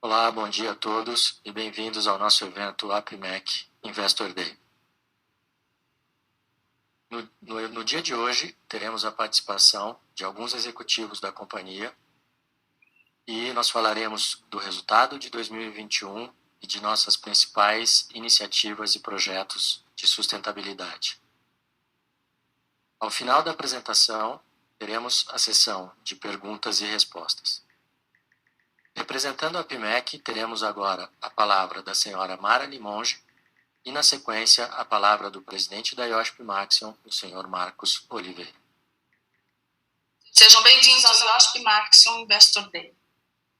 Olá, bom dia a todos e bem-vindos ao nosso evento APMEC Investor Day. No dia de hoje, teremos a participação de alguns executivos da companhia e nós falaremos do resultado de 2021 e de nossas principais iniciativas e projetos de sustentabilidade. Ao final da apresentação, teremos a sessão de perguntas e respostas. Representando a APMEC, teremos agora a palavra da senhora Mara Limonge e, na sequência, a palavra do presidente da IOSP Maxion, o senhor Marcos Oliveira. Sejam bem-vindos ao IOSP Maxion Investor Day.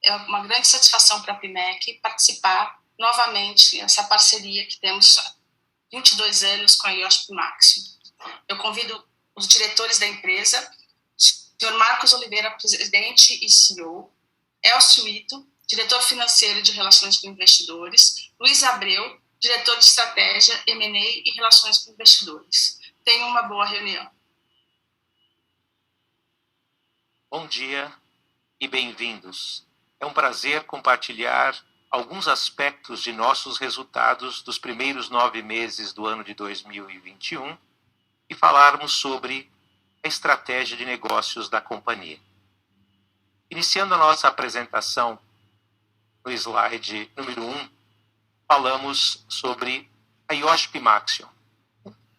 É uma grande satisfação para a APMEC participar novamente dessa parceria que temos há 22 anos com a IOSP Maxion. Eu convido os diretores da empresa, o senhor Marcos Oliveira, presidente e CEO, Elcio Ito, diretor financeiro de Relações com Investidores, Luiz Abreu, diretor de Estratégia, M&A e Relações com Investidores. Tenham uma boa reunião. Bom dia e bem-vindos. É um prazer compartilhar alguns aspectos de nossos resultados dos primeiros 9 meses do ano de 2021 e falarmos sobre a estratégia de negócios da companhia. Iniciando a nossa apresentação no slide número 1, falamos sobre a IOSP Maxion,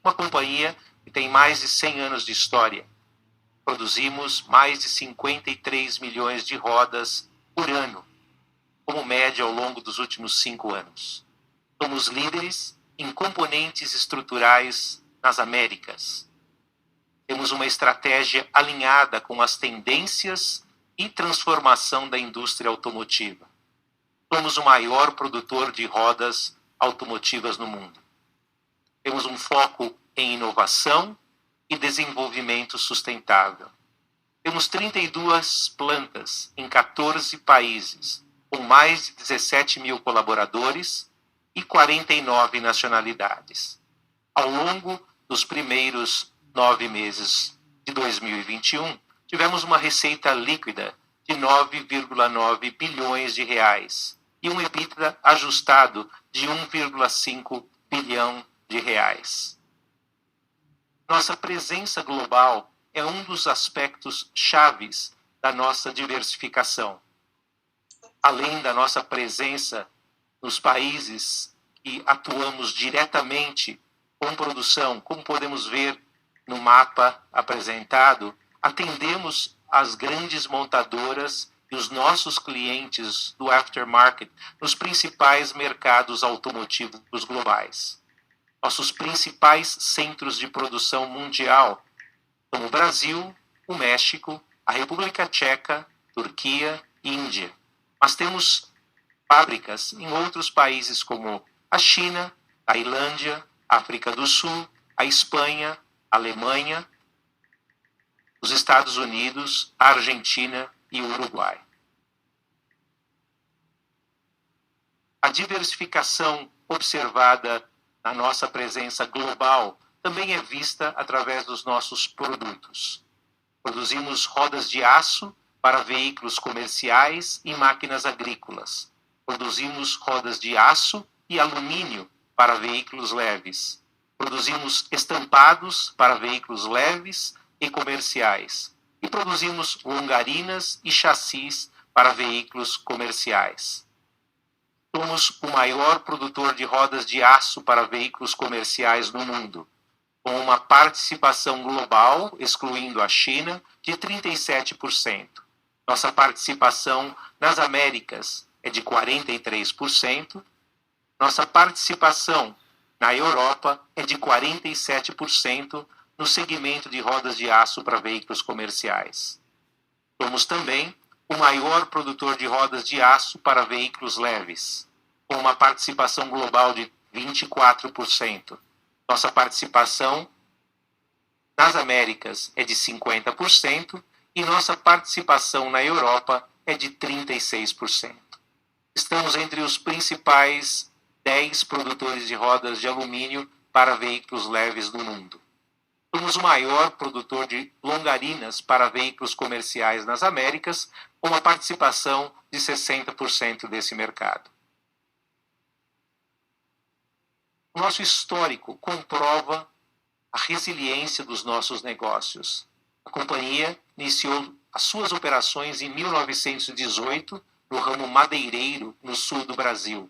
uma companhia que tem mais de 100 anos de história. Produzimos mais de 53 milhões de rodas por ano, como média ao longo dos últimos 5 anos. Somos líderes em componentes estruturais nas Américas. Temos uma estratégia alinhada com as tendências e transformação da indústria automotiva. Somos o maior produtor de rodas automotivas no mundo. Temos um foco em inovação e desenvolvimento sustentável. Temos 32 plantas em 14 países, com mais de 17 mil colaboradores e 49 nacionalidades. Ao longo dos primeiros 9 meses de 2021, tivemos uma receita líquida de 9,9 bilhões de reais e um EBITDA ajustado de 1,5 bilhão de reais. Nossa presença global é um dos aspectos chaves da nossa diversificação. Além da nossa presença nos países que atuamos diretamente com produção, como podemos ver no mapa apresentado, atendemos as grandes montadoras e os nossos clientes do aftermarket nos principais mercados automotivos globais. Nossos principais centros de produção mundial são o Brasil, o México, a República Tcheca, Turquia e Índia. Mas temos fábricas em outros países como a China, Tailândia, África do Sul, a Espanha, a Alemanha, os Estados Unidos, a Argentina e o Uruguai. A diversificação observada na nossa presença global também é vista através dos nossos produtos. Produzimos rodas de aço para veículos comerciais e máquinas agrícolas. Produzimos rodas de aço e alumínio para veículos leves. Produzimos estampados para veículos leves e comerciais. E produzimos longarinas e chassis para veículos comerciais. Somos o maior produtor de rodas de aço para veículos comerciais no mundo, com uma participação global, excluindo a China, de 37%. Nossa participação nas Américas é de 43%. Nossa participação na Europa é de 47% no segmento de rodas de aço para veículos comerciais. Somos também o maior produtor de rodas de aço para veículos leves, com uma participação global de 24%. Nossa participação nas Américas é de 50% e nossa participação na Europa é de 36%. Estamos entre os principais 10 produtores de rodas de alumínio para veículos leves do mundo. Somos o maior produtor de longarinas para veículos comerciais nas Américas, com uma participação de 60% desse mercado. O nosso histórico comprova a resiliência dos nossos negócios. A companhia iniciou as suas operações em 1918 no ramo madeireiro no sul do Brasil.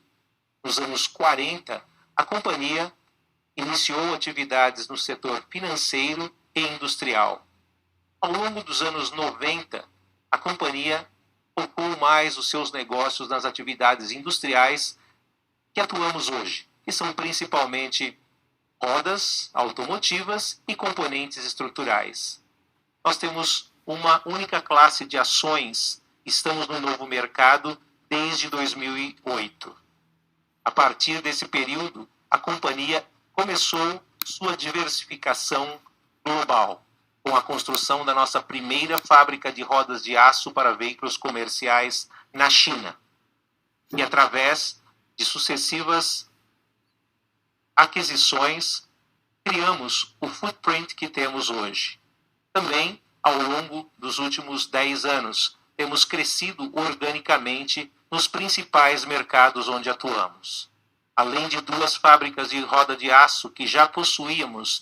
Nos anos 40, a companhia iniciou atividades no setor financeiro e industrial. Ao longo dos anos 90, a companhia focou mais os seus negócios nas atividades industriais que atuamos hoje, que são principalmente rodas automotivas e componentes estruturais. Nós temos uma única classe de ações, estamos no novo mercado desde 2008. A partir desse período, a companhia começou sua diversificação global, com a construção da nossa primeira fábrica de rodas de aço para veículos comerciais na China, e através de sucessivas aquisições, criamos o footprint que temos hoje. Também, ao longo dos últimos 10 anos, temos crescido organicamente nos principais mercados onde atuamos. Além de 2 fábricas de roda de aço que já possuíamos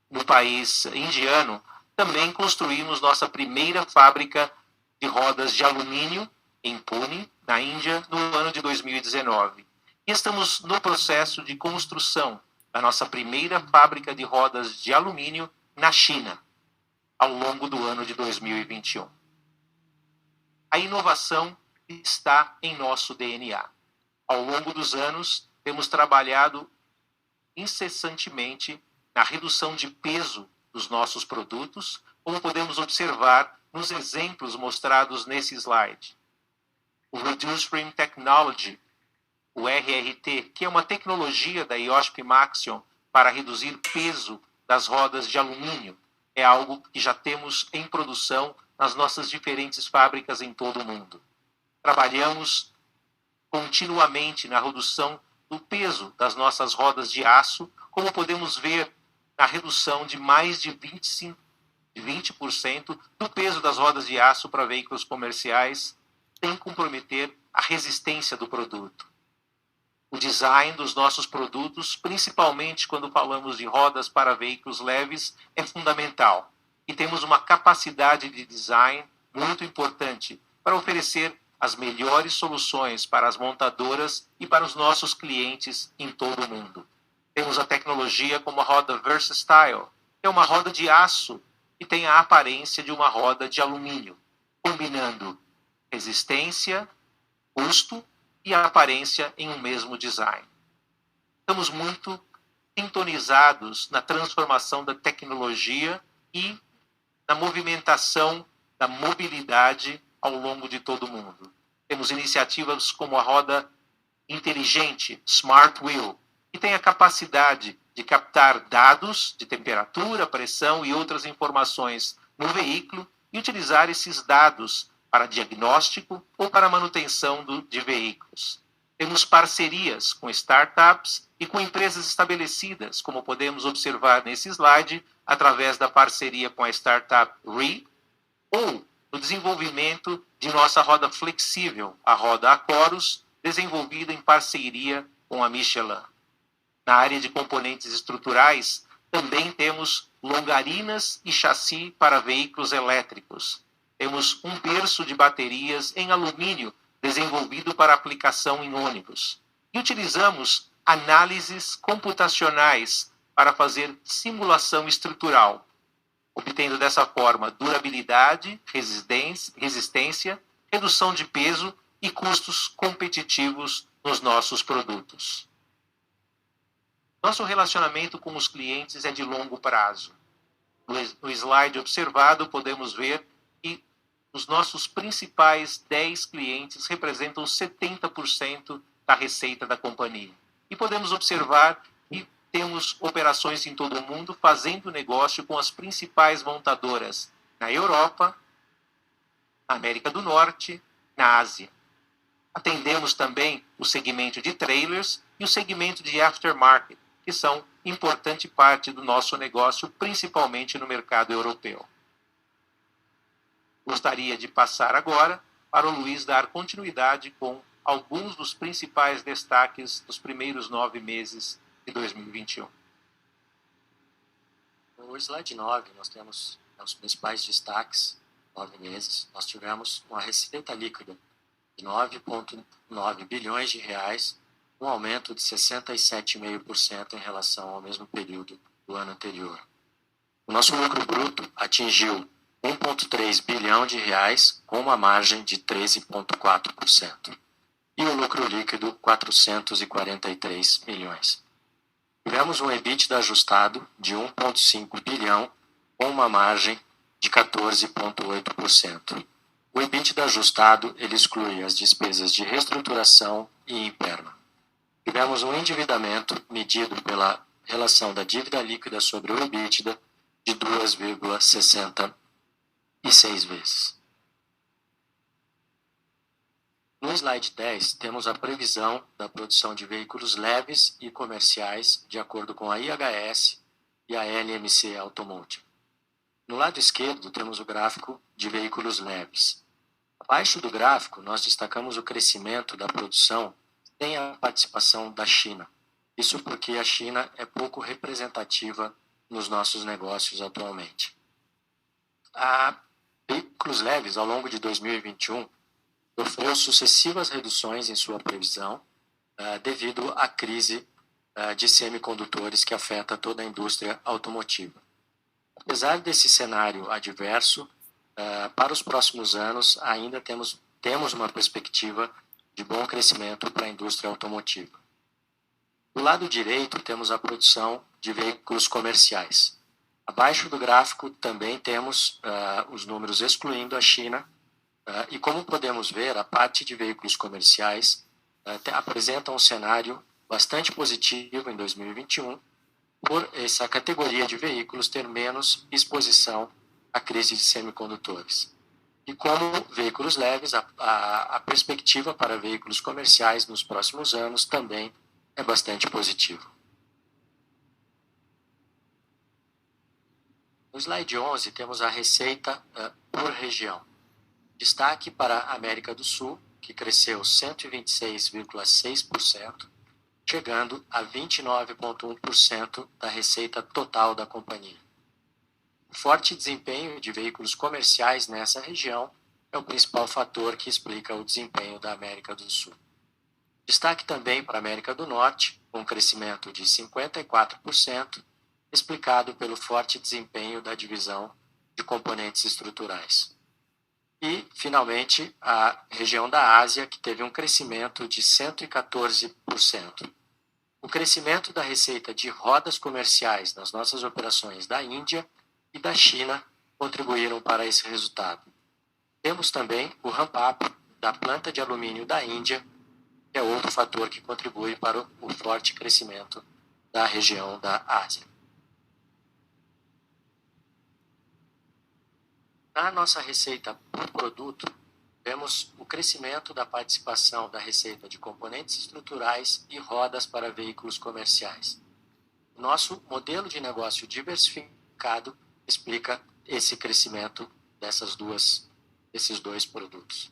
no país indiano, também construímos nossa primeira fábrica de rodas de alumínio em Pune, na Índia, no ano de 2019. E estamos no processo de construção da nossa primeira fábrica de rodas de alumínio na China, ao longo do ano de 2021. A inovação está em nosso DNA. Ao longo dos anos, temos trabalhado incessantemente na redução de peso dos nossos produtos, como podemos observar nos exemplos mostrados nesse slide. O Reduced Rim Technology, o RRT, que é uma tecnologia da IOSP Maxion para reduzir peso das rodas de alumínio, é algo que já temos em produção nas nossas diferentes fábricas em todo o mundo. Trabalhamos continuamente na redução do peso das nossas rodas de aço, como podemos ver na redução de mais de 20% do peso das rodas de aço para veículos comerciais, sem comprometer a resistência do produto. O design dos nossos produtos, principalmente quando falamos de rodas para veículos leves, é fundamental. E temos uma capacidade de design muito importante para oferecer as melhores soluções para as montadoras e para os nossos clientes em todo o mundo. Temos a tecnologia como a roda VersaStyle, que é uma roda de aço que tem a aparência de uma roda de alumínio, combinando resistência, custo e a aparência em um mesmo design. Estamos muito sintonizados na transformação da tecnologia e na movimentação da mobilidade ao longo de todo o mundo. Temos iniciativas como a roda inteligente, Smart Wheel, que tem a capacidade de captar dados de temperatura, pressão e outras informações no veículo e utilizar esses dados para diagnóstico ou para manutenção de veículos. Temos parcerias com startups e com empresas estabelecidas, como podemos observar nesse slide, através da parceria com a startup REE, ou no desenvolvimento de nossa roda flexível, a roda Acorus, desenvolvida em parceria com a Michelin. Na área de componentes estruturais, também temos longarinas e chassi para veículos elétricos. Temos um berço de baterias em alumínio desenvolvido para aplicação em ônibus. E utilizamos análises computacionais para fazer simulação estrutural, obtendo dessa forma durabilidade, resistência, redução de peso e custos competitivos nos nossos produtos. Nosso relacionamento com os clientes é de longo prazo. No slide observado, podemos ver que os nossos principais 10 clientes representam 70% da receita da companhia. E podemos observar que temos operações em todo o mundo fazendo negócio com as principais montadoras na Europa, na América do Norte, na Ásia. Atendemos também o segmento de trailers e o segmento de aftermarket, que são importante parte do nosso negócio, principalmente no mercado europeu. Gostaria de passar agora para o Luiz dar continuidade com alguns dos principais destaques dos primeiros 9 meses de 2021. No slide 9, nós temos os principais destaques, 9 meses. Nós tivemos uma receita líquida de 9,9 bilhões de reais, um aumento de 67,5% em relação ao mesmo período do ano anterior. O nosso lucro bruto atingiu 1,3 bilhão de reais, com uma margem de 13,4%. E o lucro líquido, 443 milhões. Tivemos um EBITDA ajustado de 1,5 bilhão, com uma margem de 14,8%. O EBITDA ajustado ele exclui as despesas de reestruturação e impairment. Tivemos um endividamento medido pela relação da dívida líquida sobre o EBITDA de 2,66 vezes. No slide 10, temos a previsão da produção de veículos leves e comerciais de acordo com a IHS e a LMC Automotive. No lado esquerdo, temos o gráfico de veículos leves. Abaixo do gráfico, nós destacamos o crescimento da produção sem a participação da China. Isso porque a China é pouco representativa nos nossos negócios atualmente. A veículos leves, ao longo de 2021, sofreu sucessivas reduções em sua previsão devido à crise de semicondutores que afeta toda a indústria automotiva. Apesar desse cenário adverso, para os próximos anos ainda temos uma perspectiva de bom crescimento para a indústria automotiva. Do lado direito temos a produção de veículos comerciais. Abaixo do gráfico também temos os números excluindo a China, e como podemos ver, a parte de veículos comerciais apresenta um cenário bastante positivo em 2021, por essa categoria de veículos ter menos exposição à crise de semicondutores. E como veículos leves, a perspectiva para veículos comerciais nos próximos anos também é bastante positiva. No slide 11, temos a receita por região. Destaque para a América do Sul, que cresceu 126,6%, chegando a 29,1% da receita total da companhia. O forte desempenho de veículos comerciais nessa região é o principal fator que explica o desempenho da América do Sul. Destaque também para a América do Norte, com um crescimento de 54%, explicado pelo forte desempenho da divisão de componentes estruturais. E, finalmente, a região da Ásia, que teve um crescimento de 114%. O crescimento da receita de rodas comerciais nas nossas operações da Índia e da China contribuíram para esse resultado. Temos também o ramp-up da planta de alumínio da Índia, que é outro fator que contribui para o forte crescimento da região da Ásia. Na nossa receita por produto, vemos o crescimento da participação da receita de componentes estruturais e rodas para veículos comerciais. Nosso modelo de negócio diversificado explica esse crescimento desses dois produtos.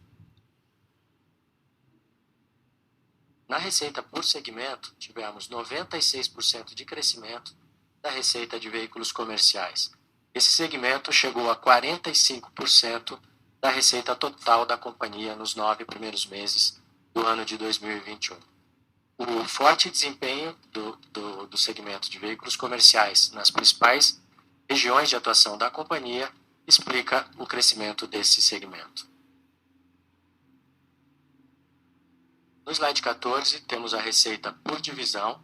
Na receita por segmento, tivemos 96% de crescimento da receita de veículos comerciais. Esse segmento chegou a 45% da receita total da companhia nos 9 primeiros meses do ano de 2021. O forte desempenho do segmento de veículos comerciais nas principais regiões de atuação da companhia explica o crescimento desse segmento. No slide 14, temos a receita por divisão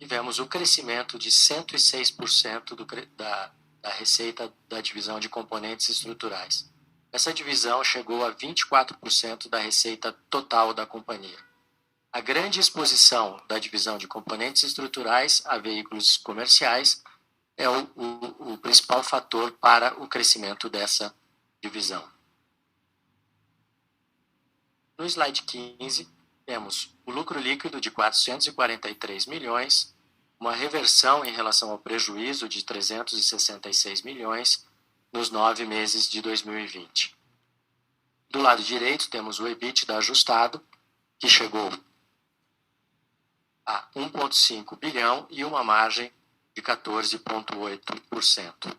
e vemos o crescimento de 106% da receita da divisão de componentes estruturais. Essa divisão chegou a 24% da receita total da companhia. A grande exposição da divisão de componentes estruturais a veículos comerciais é o principal fator para o crescimento dessa divisão. No slide 15, temos o lucro líquido de 443 milhões, uma reversão em relação ao prejuízo de 366 milhões nos 9 meses de 2020. Do lado direito, temos o EBITDA ajustado, que chegou a 1,5 bilhão e uma margem de 14,8%.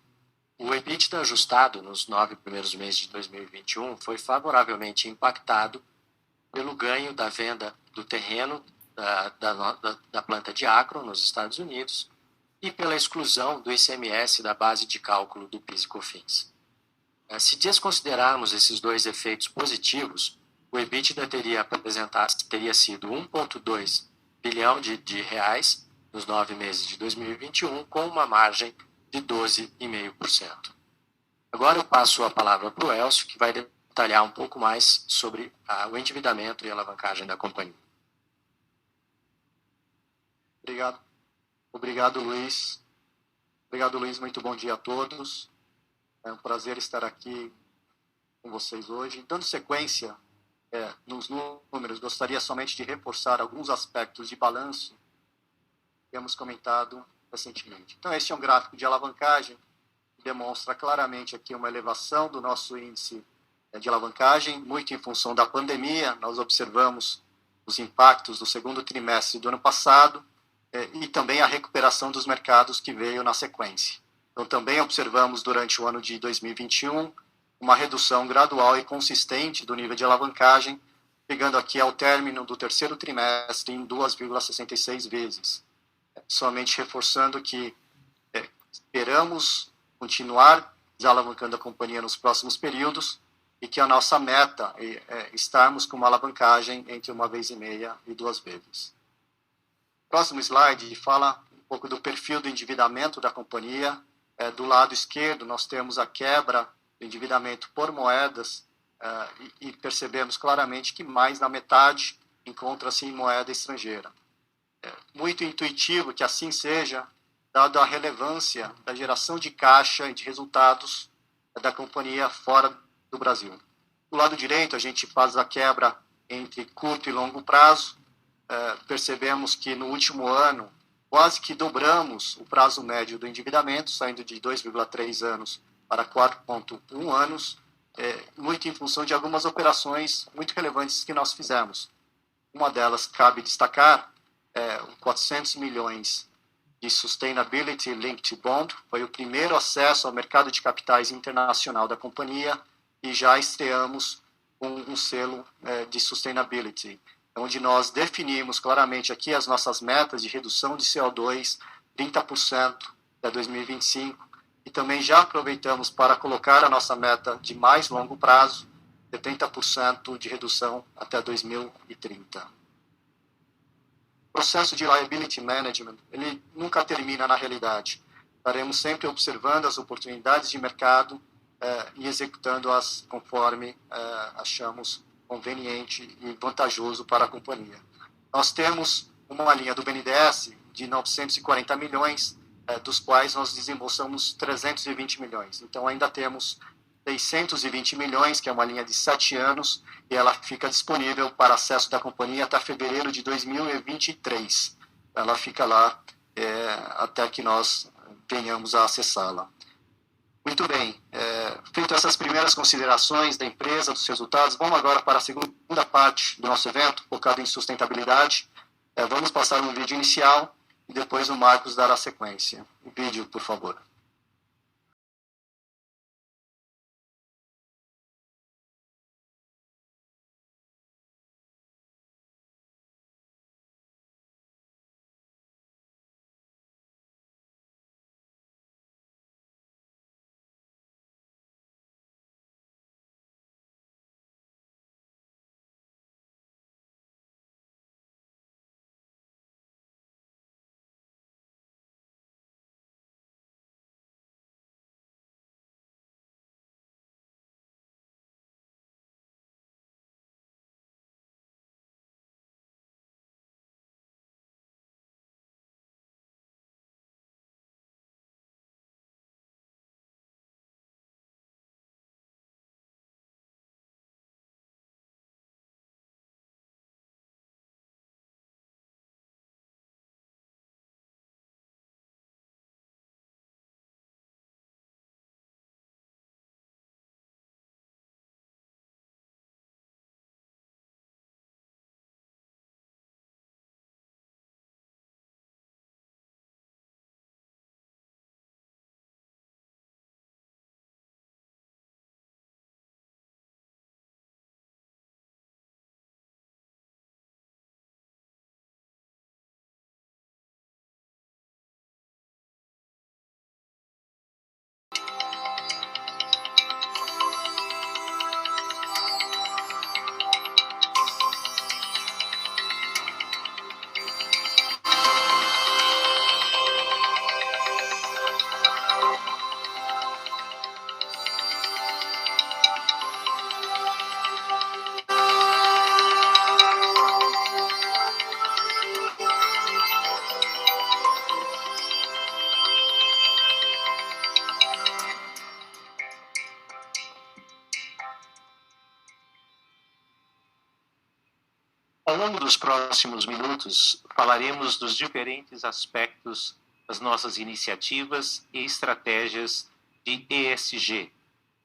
O EBITDA ajustado nos 9 primeiros meses de 2021 foi favoravelmente impactado pelo ganho da venda do terreno da planta de Akron, nos Estados Unidos, e pela exclusão do ICMS da base de cálculo do PIS e COFINS. Se desconsiderarmos esses dois efeitos positivos, o EBITDA teria sido 1,2 bilhão de reais nos 9 meses de 2021, com uma margem de 12,5%. Agora eu passo a palavra para o Elcio, que vai detalhar um pouco mais sobre o endividamento e a alavancagem da companhia. Obrigado, Luiz. Obrigado, Luiz. Muito bom dia a todos. É um prazer estar aqui com vocês hoje. Dando sequência nos números, gostaria somente de reforçar alguns aspectos de balanço que temos comentado recentemente. Então, este é um gráfico de alavancagem que demonstra claramente aqui uma elevação do nosso índice de alavancagem, muito em função da pandemia. Nós observamos os impactos do segundo trimestre do ano passado e também a recuperação dos mercados que veio na sequência. Então, também observamos durante o ano de 2021 uma redução gradual e consistente do nível de alavancagem, chegando aqui ao término do terceiro trimestre em 2,66 vezes. Somente reforçando que esperamos continuar desalavancando a companhia nos próximos períodos e que a nossa meta é estarmos com uma alavancagem entre 1,5 e 2 vezes. O próximo slide fala um pouco do perfil do endividamento da companhia. Do lado esquerdo, nós temos a quebra do endividamento por moedas e percebemos claramente que mais da metade encontra-se em moeda estrangeira. Muito intuitivo que assim seja, dado a relevância da geração de caixa e de resultados da companhia fora do Brasil. Do lado direito, a gente faz a quebra entre curto e longo prazo. Percebemos que no último ano, quase que dobramos o prazo médio do endividamento, saindo de 2,3 anos para 4,1 anos, muito em função de algumas operações muito relevantes que nós fizemos. Uma delas, cabe destacar, 400 milhões de Sustainability Linked Bond, foi o primeiro acesso ao mercado de capitais internacional da companhia e já estreamos com um selo de Sustainability, onde nós definimos claramente aqui as nossas metas de redução de CO2, 30% até 2025, e também já aproveitamos para colocar a nossa meta de mais longo prazo, 70% de redução até 2030. O processo de liability management, ele nunca termina na realidade. Estaremos sempre observando as oportunidades de mercado e executando-as conforme achamos conveniente e vantajoso para a companhia. Nós temos uma linha do BNDES de 940 milhões, dos quais nós desembolsamos 320 milhões. Então, ainda temos 620 milhões, que é uma linha de 7 anos, e ela fica disponível para acesso da companhia até fevereiro de 2023. Ela fica lá até que nós venhamos a acessá-la. Muito bem, feito essas primeiras considerações da empresa, dos resultados, vamos agora para a segunda parte do nosso evento, focado em sustentabilidade. Vamos passar um vídeo inicial e depois o Marcos dará sequência. O vídeo, por favor. Ao longo dos próximos minutos, falaremos dos diferentes aspectos das nossas iniciativas e estratégias de ESG,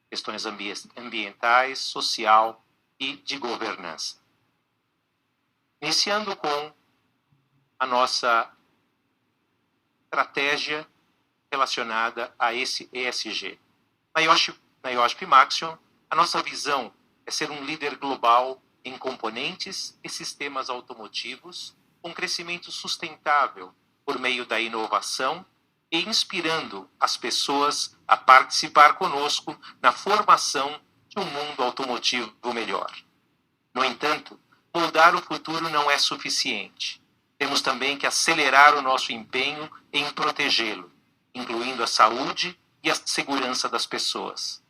questões ambientais, social e de governança. Iniciando com a nossa estratégia relacionada a esse ESG. Na IOSP Maxion, a nossa visão é ser um líder global em componentes e sistemas automotivos com crescimento sustentável por meio da inovação e inspirando as pessoas a participar conosco na formação de um mundo automotivo melhor. No entanto, moldar o futuro não é suficiente. Temos também que acelerar o nosso empenho em protegê-lo, incluindo a saúde e a segurança das pessoas.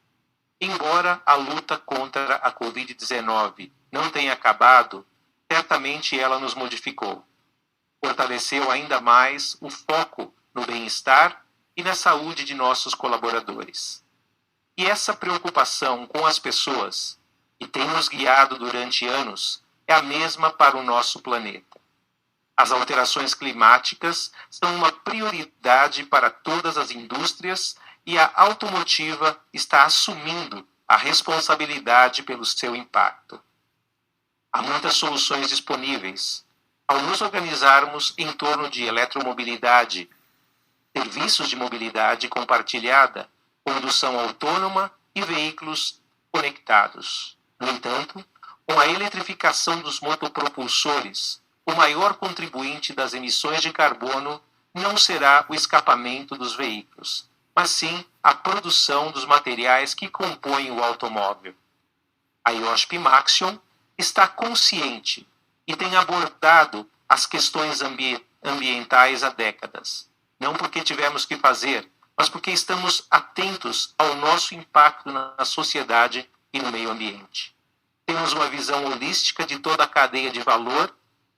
Embora a luta contra a Covid-19 não tenha acabado, certamente ela nos modificou. Fortaleceu ainda mais o foco no bem-estar e na saúde de nossos colaboradores. E essa preocupação com as pessoas, que tem nos guiado durante anos, é a mesma para o nosso planeta. As alterações climáticas são uma prioridade para todas as indústrias e a automotiva está assumindo a responsabilidade pelo seu impacto. Há muitas soluções disponíveis. Ao nos organizarmos em torno de eletromobilidade, serviços de mobilidade compartilhada, condução autônoma e veículos conectados. No entanto, com a eletrificação dos motopropulsores, o maior contribuinte das emissões de carbono não será o escapamento dos veículos, mas sim a produção dos materiais que compõem o automóvel. A IOSP Maxion está consciente e tem abordado as questões ambientais há décadas. Não porque tivemos que fazer, mas porque estamos atentos ao nosso impacto na sociedade e no meio ambiente. Temos uma visão holística de toda a cadeia de valor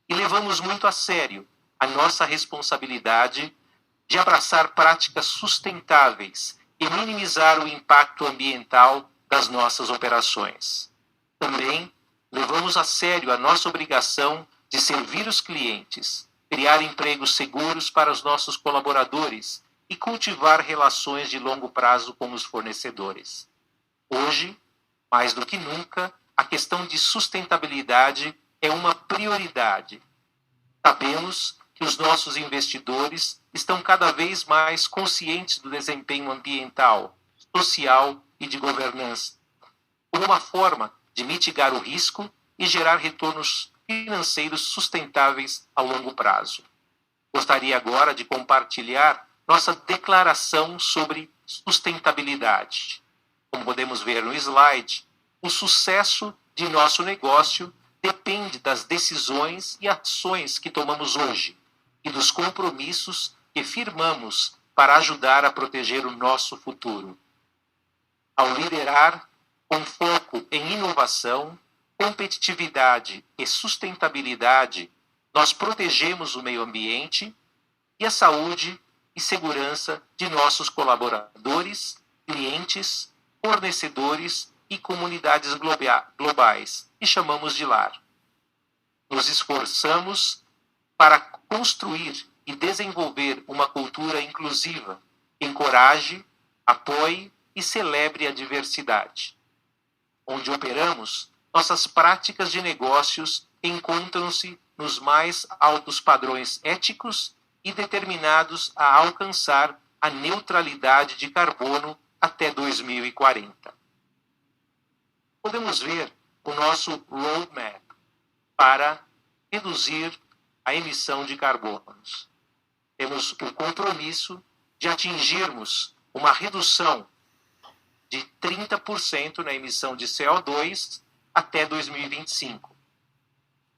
e levamos muito a sério a nossa responsabilidade de abraçar práticas sustentáveis e minimizar o impacto ambiental das nossas operações. Também levamos a sério a nossa obrigação de servir os clientes, criar empregos seguros para os nossos colaboradores e cultivar relações de longo prazo com os fornecedores. Hoje, mais do que nunca, a questão de sustentabilidade é uma prioridade. Sabemos que os nossos investidores estão cada vez mais conscientes do desempenho ambiental, social e de governança, como uma forma de mitigar o risco e gerar retornos financeiros sustentáveis a longo prazo. Gostaria agora de compartilhar nossa declaração sobre sustentabilidade. Como podemos ver no slide, o sucesso de nosso negócio depende das decisões e ações que tomamos hoje e dos compromissos que firmamos para ajudar a proteger o nosso futuro. Ao liderar com foco em inovação, competitividade e sustentabilidade, nós protegemos o meio ambiente e a saúde e segurança de nossos colaboradores, clientes, fornecedores e comunidades globais, que chamamos de lar. Nos esforçamos para construir e desenvolver uma cultura inclusiva, que encoraje, apoie e celebre a diversidade. Onde operamos, nossas práticas de negócios encontram-se nos mais altos padrões éticos e determinados a alcançar a neutralidade de carbono até 2040. Podemos ver o nosso roadmap para reduzir a emissão de carbonos. Temos o compromisso de atingirmos uma redução de 30% na emissão de CO2 até 2025.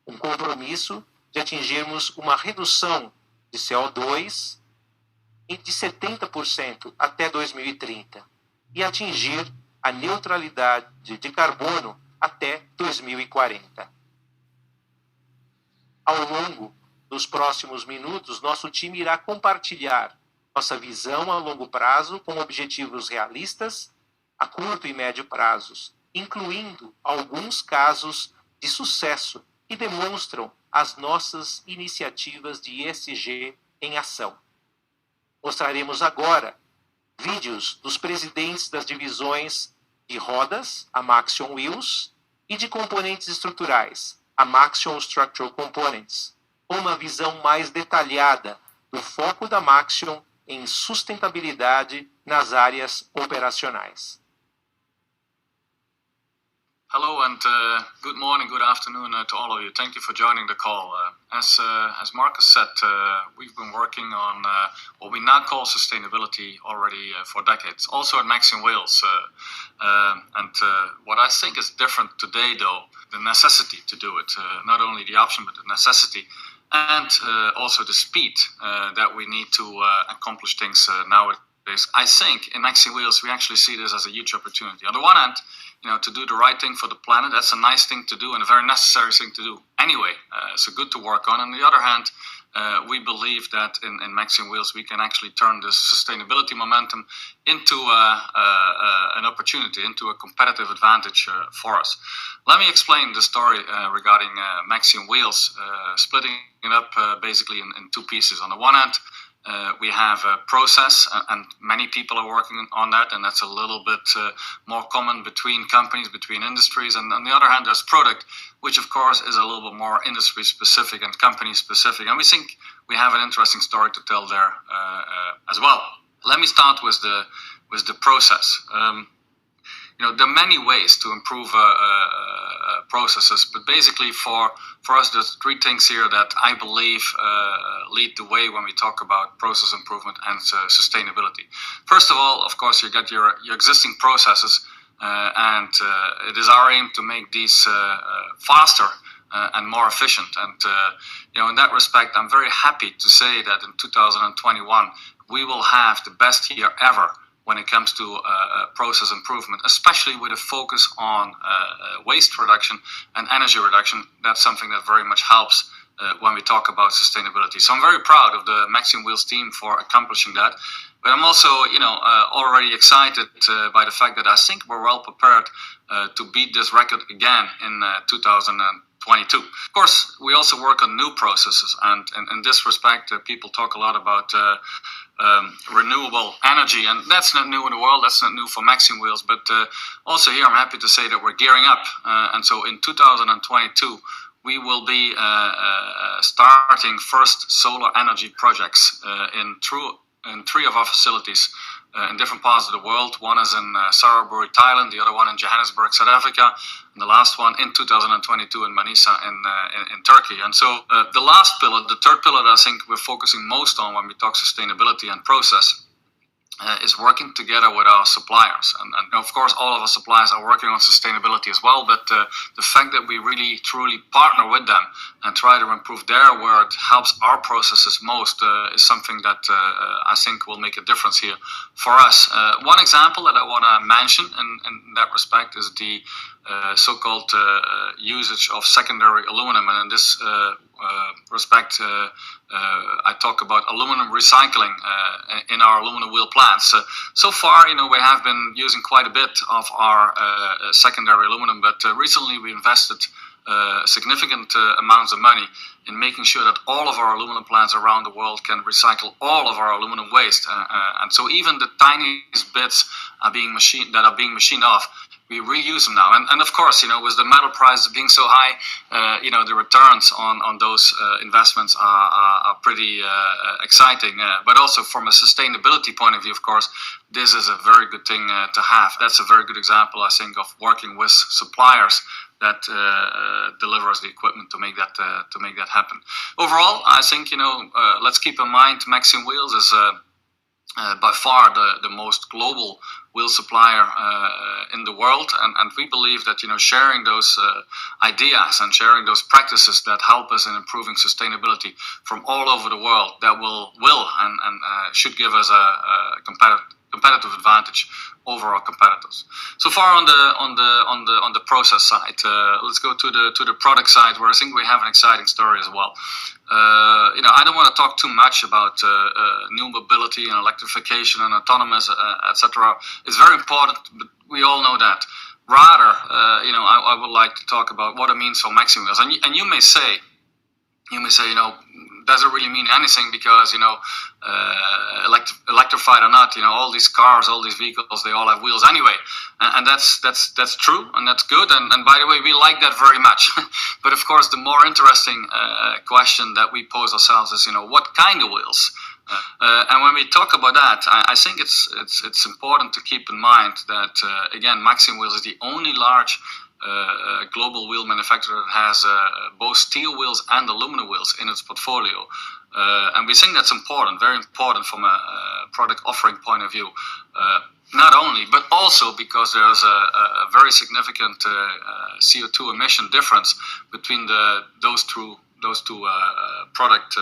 Um compromisso de atingirmos uma redução de CO2 de 70% até 2030 e atingir a neutralidade de carbono até 2040. Ao longo dos próximos minutos, nosso time irá compartilhar nossa visão a longo prazo com objetivos realistas a curto e médio prazos, incluindo alguns casos de sucesso que demonstram as nossas iniciativas de ESG em ação. Mostraremos agora vídeos dos presidentes das divisões de rodas, a Maxion Wheels, e de componentes estruturais, a Maxion Structural Components, com uma visão mais detalhada do foco da Maxion em sustentabilidade nas áreas operacionais. Hello and good morning, good afternoon to all of you. Thank you for joining the call. As Marcus said, we've been working on what we now call sustainability already for decades, also at Maxion Wheels. What I think is different today, though, the necessity to do it, not only the option, but the necessity, and also the speed that we need to accomplish things nowadays. I think in Maxion Wheels, we actually see this as a huge opportunity. On the one hand, to do the right thing for the planet, that's a nice thing to do and a very necessary thing to do anyway. So good to work on. On the other hand, we believe that in Maxion Wheels, we can actually turn this sustainability momentum into an opportunity, into a competitive advantage for us. Let me explain the story regarding Maxion Wheels, splitting it up basically in two pieces. On the one hand, we have a process, and many people are working on that, and that's a little bit more common between companies, between industries. And on the other hand, there's product, which of course is a little bit more industry specific and company specific. And we think we have an interesting story to tell there as well. Let me start with the process. There are many ways to improve processes, but basically for us, there's three things here that I believe lead the way when we talk about process improvement and sustainability. First of all, of course, you get your existing processes, and it is our aim to make these faster and more efficient. And in that respect, I'm very happy to say that in 2021 we will have the best year ever when it comes to process improvement, especially with a focus on waste reduction and energy reduction. That's something that very much helps when we talk about sustainability. So I'm very proud of the Maxion Wheels team for accomplishing that. But I'm also, already excited by the fact that I think we're well prepared to beat this record again in 2022. Of course, we also work on new processes, and in this respect, people talk a lot about renewable energy, and that's not new in the world, that's not new for Maxion Wheels, but also here I'm happy to say that we're gearing up, and so in 2022 we will be starting first solar energy projects in three of our facilities in different parts of the world. One is in Saraburi, Thailand, the other one in Johannesburg, South Africa, and the last one in 2022 in Manisa in Turkey. And so the last pillar, the third pillar that I think we're focusing most on when we talk sustainability and process is working together with our suppliers. And of course, all of our suppliers are working on sustainability as well, but the fact that we really, truly partner with them and try to improve their where it helps our processes most is something that I think will make a difference here for us. One example that I want to mention in that respect is the so-called usage of secondary aluminum. And in this respect, I talk about aluminum recycling in our aluminum wheel plants. So far, we have been using quite a bit of our secondary aluminum, but recently we invested significant amounts of money in making sure that all of our aluminum plants around the world can recycle all of our aluminum waste. And so even the tiniest bits are being machined off, we reuse them now. And of course, with the metal prices being so high, the returns on those investments are pretty exciting. But also from a sustainability point of view, of course, this is a very good thing to have. That's a very good example, I think, of working with suppliers that deliver us the equipment to make that happen. Overall, I think let's keep in mind Maxion Wheels is by far the most global wheel supplier in the world, and we believe that sharing those ideas and sharing those practices that help us in improving sustainability from all over the world, that will and should give us a competitive advantage over our competitors. So far on the process side, let's go to the product side, where I think we have an exciting story as well. I don't want to talk too much about new mobility and electrification and autonomous, etc. It's very important, but we all know that. Rather, I would like to talk about what it means for Maxion Wheels. And you may say, does it really mean anything? Because electrified or not, all these cars, all these vehicles, they all have wheels anyway, and that's true, and that's good. And by the way, we like that very much. But of course, the more interesting question that we pose ourselves is, what kind of wheels? And when we talk about that, I think it's important to keep in mind that again, Maxion Wheels is the only large global wheel manufacturer that has both steel wheels and aluminum wheels in its portfolio, and we think that's important, very important from a product offering point of view. Not only, but also because there's a very significant CO2 emission difference between those two product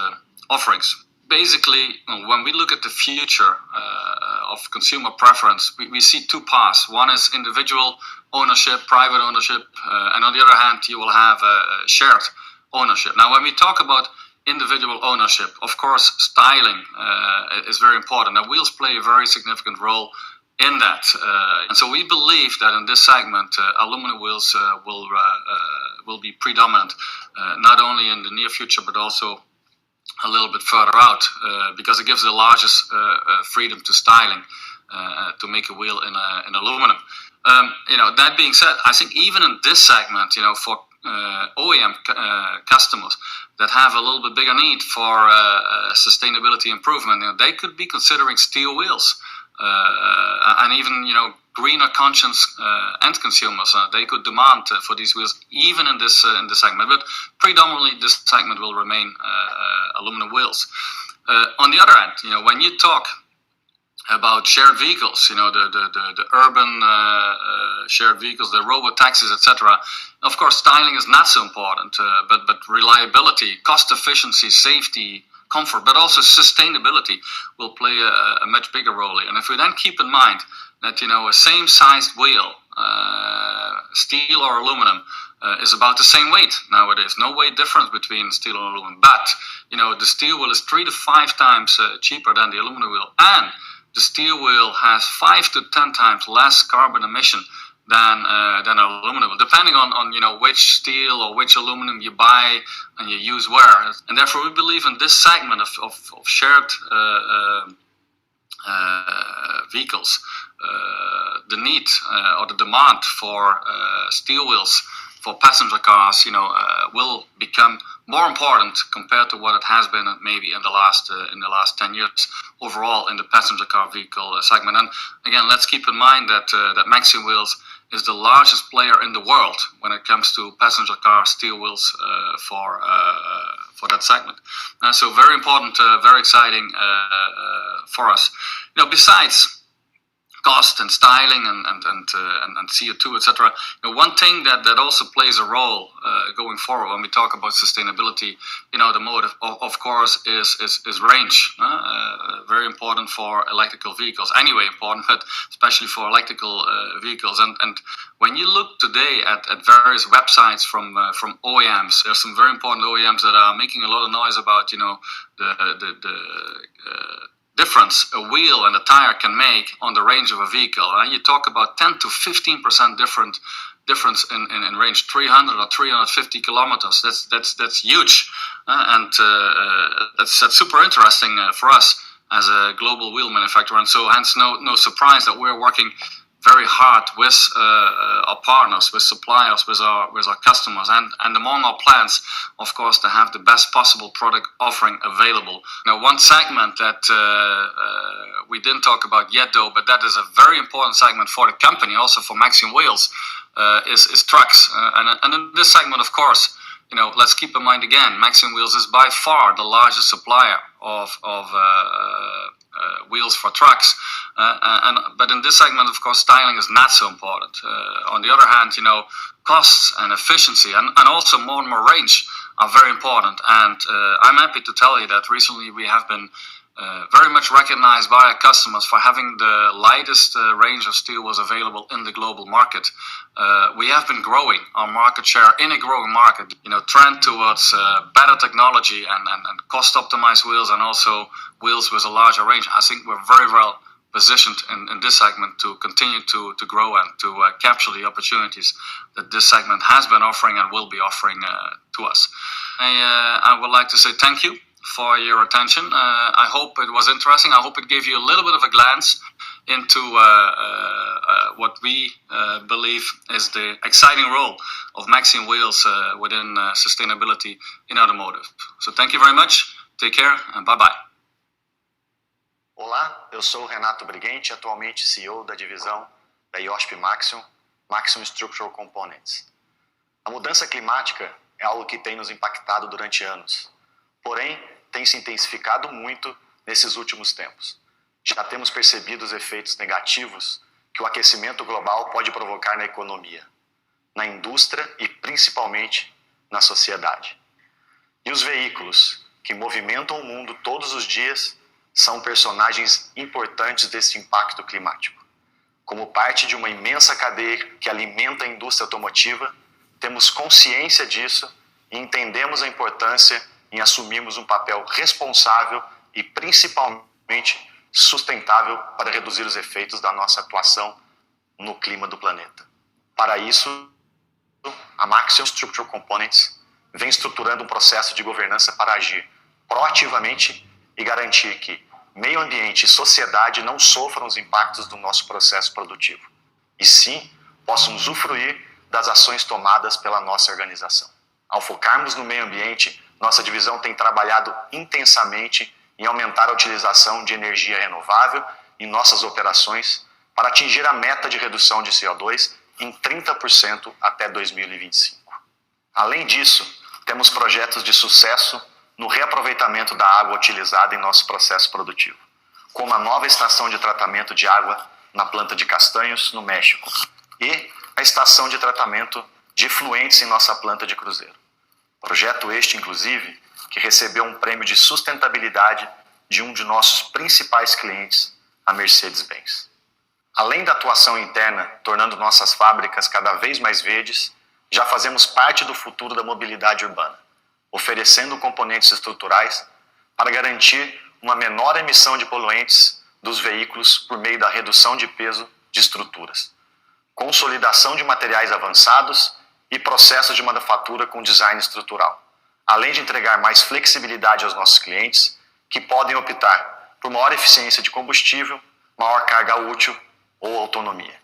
offerings. Basically, when we look at the future of consumer preference, we see two paths. One is individual ownership, private ownership, and on the other hand, you will have shared ownership. Now, when we talk about individual ownership, of course, styling is very important. Now, wheels play a very significant role in that, and so we believe that in this segment, aluminum wheels will be predominant, not only in the near future, but also a little bit further out, because it gives the largest freedom to styling to make a wheel in aluminum. That being said, I think even in this segment, for OEM customers that have a little bit bigger need for sustainability improvement, they could be considering steel wheels, and even greener conscious end consumers, they could demand for these wheels even in this segment. But predominantly, this segment will remain aluminum wheels. On the other hand, when you talk about shared vehicles, the urban shared vehicles, the robo taxis, etc. Of course, styling is not so important, but reliability, cost efficiency, safety, comfort, but also sustainability will play a much bigger role here. And if we then keep in mind that a same-sized wheel, steel or aluminum, is about the same weight nowadays. No weight difference between steel and aluminum, but the steel wheel is 3 to 5 times cheaper than the aluminum wheel, and the steel wheel has 5 to 10 times less carbon emission than aluminum, depending on which steel or which aluminum you buy and you use where. And therefore, we believe in this segment of shared vehicles, the need or the demand for steel wheels for passenger cars, will become more important compared to what it has been maybe in the last 10 years overall in the passenger car vehicle segment. And again, let's keep in mind that Maxion Wheels is the largest player in the world when it comes to passenger car steel wheels for that segment. So very important, very exciting for us. Besides cost and styling and CO2, etc. One thing that also plays a role going forward when we talk about sustainability, the motive of course is range. Very important for electrical vehicles. Anyway, important, but especially for electrical vehicles. And when you look today at various websites from OEMs, there's some very important OEMs that are making a lot of noise about the difference a wheel and a tire can make on the range of a vehicle. You talk about 10 to 15% difference in range, 300 or 350 kilometers. That's huge, and that's super interesting for us as a global wheel manufacturer. And so, hence, no surprise that we're working very hard with our partners, with suppliers, with our customers, and among our plans, of course, to have the best possible product offering available. Now, one segment that we didn't talk about yet, though, but that is a very important segment for the company, also for Maxion Wheels, is trucks. And in this segment, of course, let's keep in mind again, Maxion Wheels is by far the largest supplier of wheels for trucks, but in this segment, of course, styling is not so important. On the other hand, costs and efficiency and also more and more range are very important. And I'm happy to tell you that recently we have been very much recognized by our customers for having the lightest range of steel wheels available in the global market. We have been growing our market share in a growing market. Trend towards better technology and cost optimized wheels, and also wheels with a larger range. I think we're very well positioned in this segment to continue to grow and to capture the opportunities that this segment has been offering and will be offering to us. I would like to say thank you for your attention. I hope it was interesting. I hope it gave you a little bit of a glance into what we believe is the exciting role of Maxion Wheels within sustainability in automotive. So thank you very much. Take care and bye-bye. Olá, eu sou o Renato Briguente, atualmente CEO da divisão da IOSP Maxion, Maxion Structural Components. A mudança climática é algo que tem nos impactado durante anos, porém tem se intensificado muito nesses últimos tempos. Já temos percebido os efeitos negativos que o aquecimento global pode provocar na economia, na indústria e principalmente na sociedade. E os veículos que movimentam o mundo todos os dias são personagens importantes desse impacto climático. Como parte de uma imensa cadeia que alimenta a indústria automotiva, temos consciência disso e entendemos a importância em assumirmos um papel responsável e principalmente sustentável para reduzir os efeitos da nossa atuação no clima do planeta. Para isso, a Maxion Structural Components vem estruturando um processo de governança para agir proativamente e garantir que meio ambiente e sociedade não sofram os impactos do nosso processo produtivo, e sim possam usufruir das ações tomadas pela nossa organização. Ao focarmos no meio ambiente, nossa divisão tem trabalhado intensamente em aumentar a utilização de energia renovável em nossas operações para atingir a meta de redução de CO2 em 30% até 2025. Além disso, temos projetos de sucesso no reaproveitamento da água utilizada em nosso processo produtivo, como a nova estação de tratamento de água na planta de Castanhos, no México, e a estação de tratamento de efluentes em nossa planta de Cruzeiro. Projeto este, inclusive, que recebeu um prêmio de sustentabilidade de um de nossos principais clientes, a Mercedes-Benz. Além da atuação interna, tornando nossas fábricas cada vez mais verdes, já fazemos parte do futuro da mobilidade urbana, oferecendo componentes estruturais para garantir uma menor emissão de poluentes dos veículos por meio da redução de peso de estruturas, consolidação de materiais avançados e processos de manufatura com design estrutural, além de entregar mais flexibilidade aos nossos clientes, que podem optar por maior eficiência de combustível, maior carga útil ou autonomia.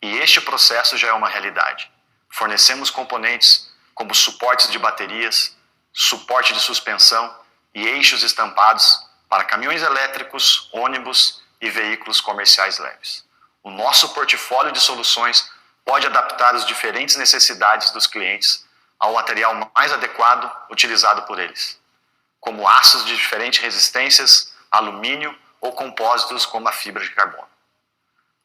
E este processo já é uma realidade. Fornecemos componentes como suportes de baterias, suporte de suspensão e eixos estampados para caminhões elétricos, ônibus e veículos comerciais leves. O nosso portfólio de soluções pode adaptar as diferentes necessidades dos clientes ao material mais adequado utilizado por eles, como aços de diferentes resistências, alumínio ou compósitos como a fibra de carbono.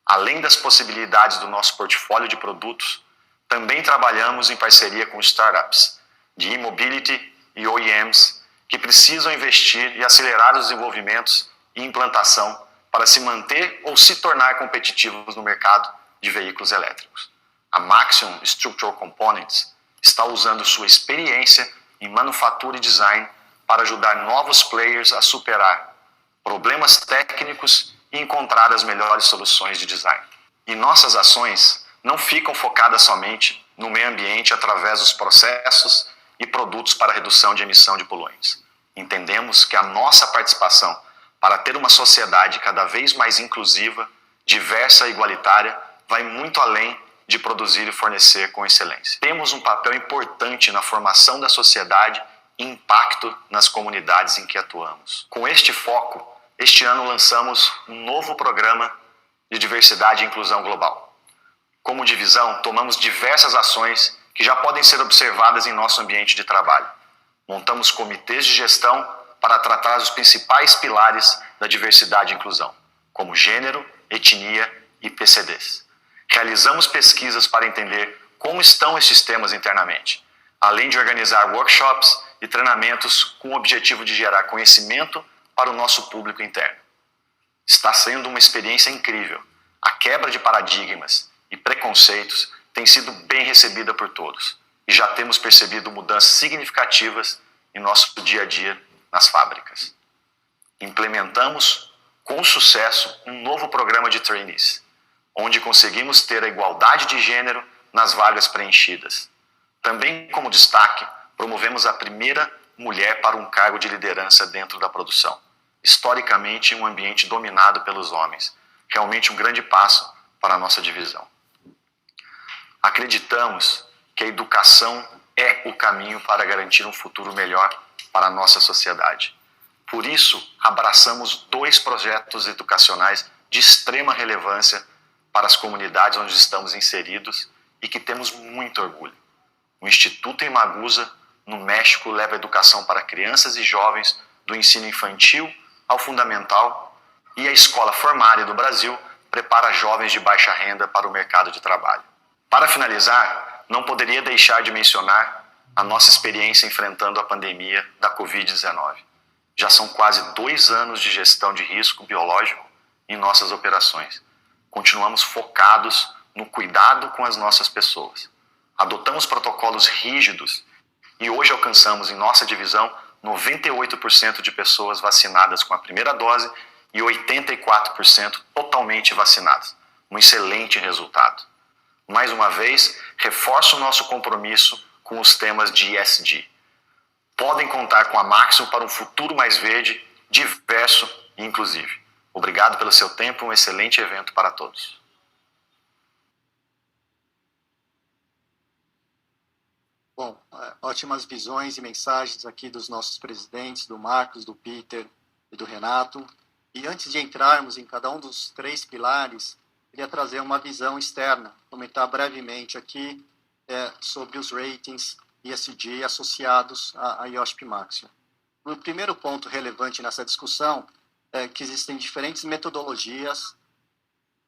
Além das possibilidades do nosso portfólio de produtos, também trabalhamos em parceria com startups de e-mobility e OEMs que precisam investir e acelerar os desenvolvimentos e implantação para se manter ou se tornar competitivos no mercado de veículos elétricos. A Maxion Structural Components está usando sua experiência em manufatura e design para ajudar novos players a superar problemas técnicos e encontrar as melhores soluções de design. E nossas ações não ficam focadas somente no meio ambiente através dos processos e produtos para redução de emissão de poluentes. Entendemos que a nossa participação para ter uma sociedade cada vez mais inclusiva, diversa e igualitária vai muito além de produzir e fornecer com excelência. Temos um papel importante na formação da sociedade e impacto nas comunidades em que atuamos. Com este foco, este ano lançamos um novo programa de diversidade e inclusão global. Como divisão, tomamos diversas ações que já podem ser observadas em nosso ambiente de trabalho. Montamos comitês de gestão para tratar os principais pilares da diversidade e inclusão, como gênero, etnia e PCDs. Realizamos pesquisas para entender como estão esses temas internamente, além de organizar workshops e treinamentos com o objetivo de gerar conhecimento para o nosso público interno. Está sendo uma experiência incrível. A quebra de paradigmas e preconceitos tem sido bem recebida por todos e já temos percebido mudanças significativas em nosso dia a dia nas fábricas. Implementamos com sucesso, um novo programa de trainees, onde conseguimos ter a igualdade de gênero nas vagas preenchidas. Também, como destaque, promovemos a primeira mulher para um cargo de liderança dentro da produção, historicamente em um ambiente dominado pelos homens. Realmente um grande passo para a nossa divisão. Acreditamos que a educação é o caminho para garantir um futuro melhor para a nossa sociedade. Por isso, abraçamos 2 projetos educacionais de extrema relevância para as comunidades onde estamos inseridos e que temos muito orgulho. O Instituto Imagusa, no México, leva a educação para crianças e jovens do ensino infantil ao fundamental, e a Escola Formária do Brasil prepara jovens de baixa renda para o mercado de trabalho. Para finalizar, não poderia deixar de mencionar a nossa experiência enfrentando a pandemia da Covid-19. Já são quase 2 anos de gestão de risco biológico em nossas operações. Continuamos focados no cuidado com as nossas pessoas. Adotamos protocolos rígidos e hoje alcançamos em nossa divisão 98% de pessoas vacinadas com a primeira dose e 84% totalmente vacinadas. Um excelente resultado. Mais uma vez, reforço o nosso compromisso com os temas de ESG. Podem contar com a Maxion para um futuro mais verde, diverso e inclusivo. Obrigado pelo seu tempo, um excelente evento para todos. Bom, ótimas visões e mensagens aqui dos nossos presidentes, do Marcos, do Peter e do Renato. E antes de entrarmos em cada um dos 3 pilares, queria trazer uma visão externa, comentar brevemente aqui sobre os ratings ESG associados à IOSP Maxion. O primeiro ponto relevante nessa discussão é que existem diferentes metodologias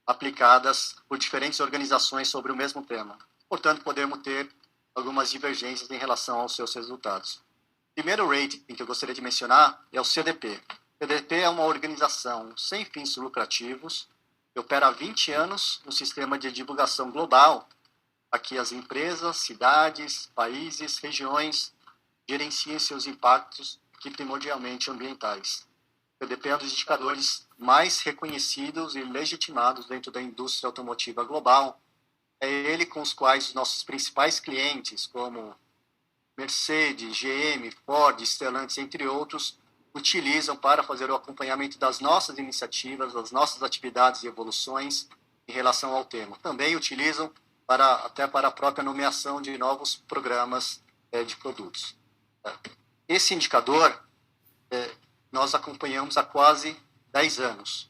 aplicadas por diferentes organizações sobre o mesmo tema. Portanto, podemos ter algumas divergências em relação aos seus resultados. O primeiro rating que eu gostaria de mencionar é o CDP. O CDP é uma organização sem fins lucrativos, que opera há 20 anos no sistema de divulgação global. Aqui as empresas, cidades, países, regiões gerenciam seus impactos, que primordialmente ambientais. O CDP é um dos indicadores mais reconhecidos e legitimados dentro da indústria automotiva global. É ele com os quais os nossos principais clientes, como Mercedes, GM, Ford, Stellantis, entre outros, utilizam para fazer o acompanhamento das nossas iniciativas, das nossas atividades e evoluções em relação ao tema. Também utilizam até para a própria nomeação de novos programas de produtos. Esse indicador nós acompanhamos há quase 10 anos,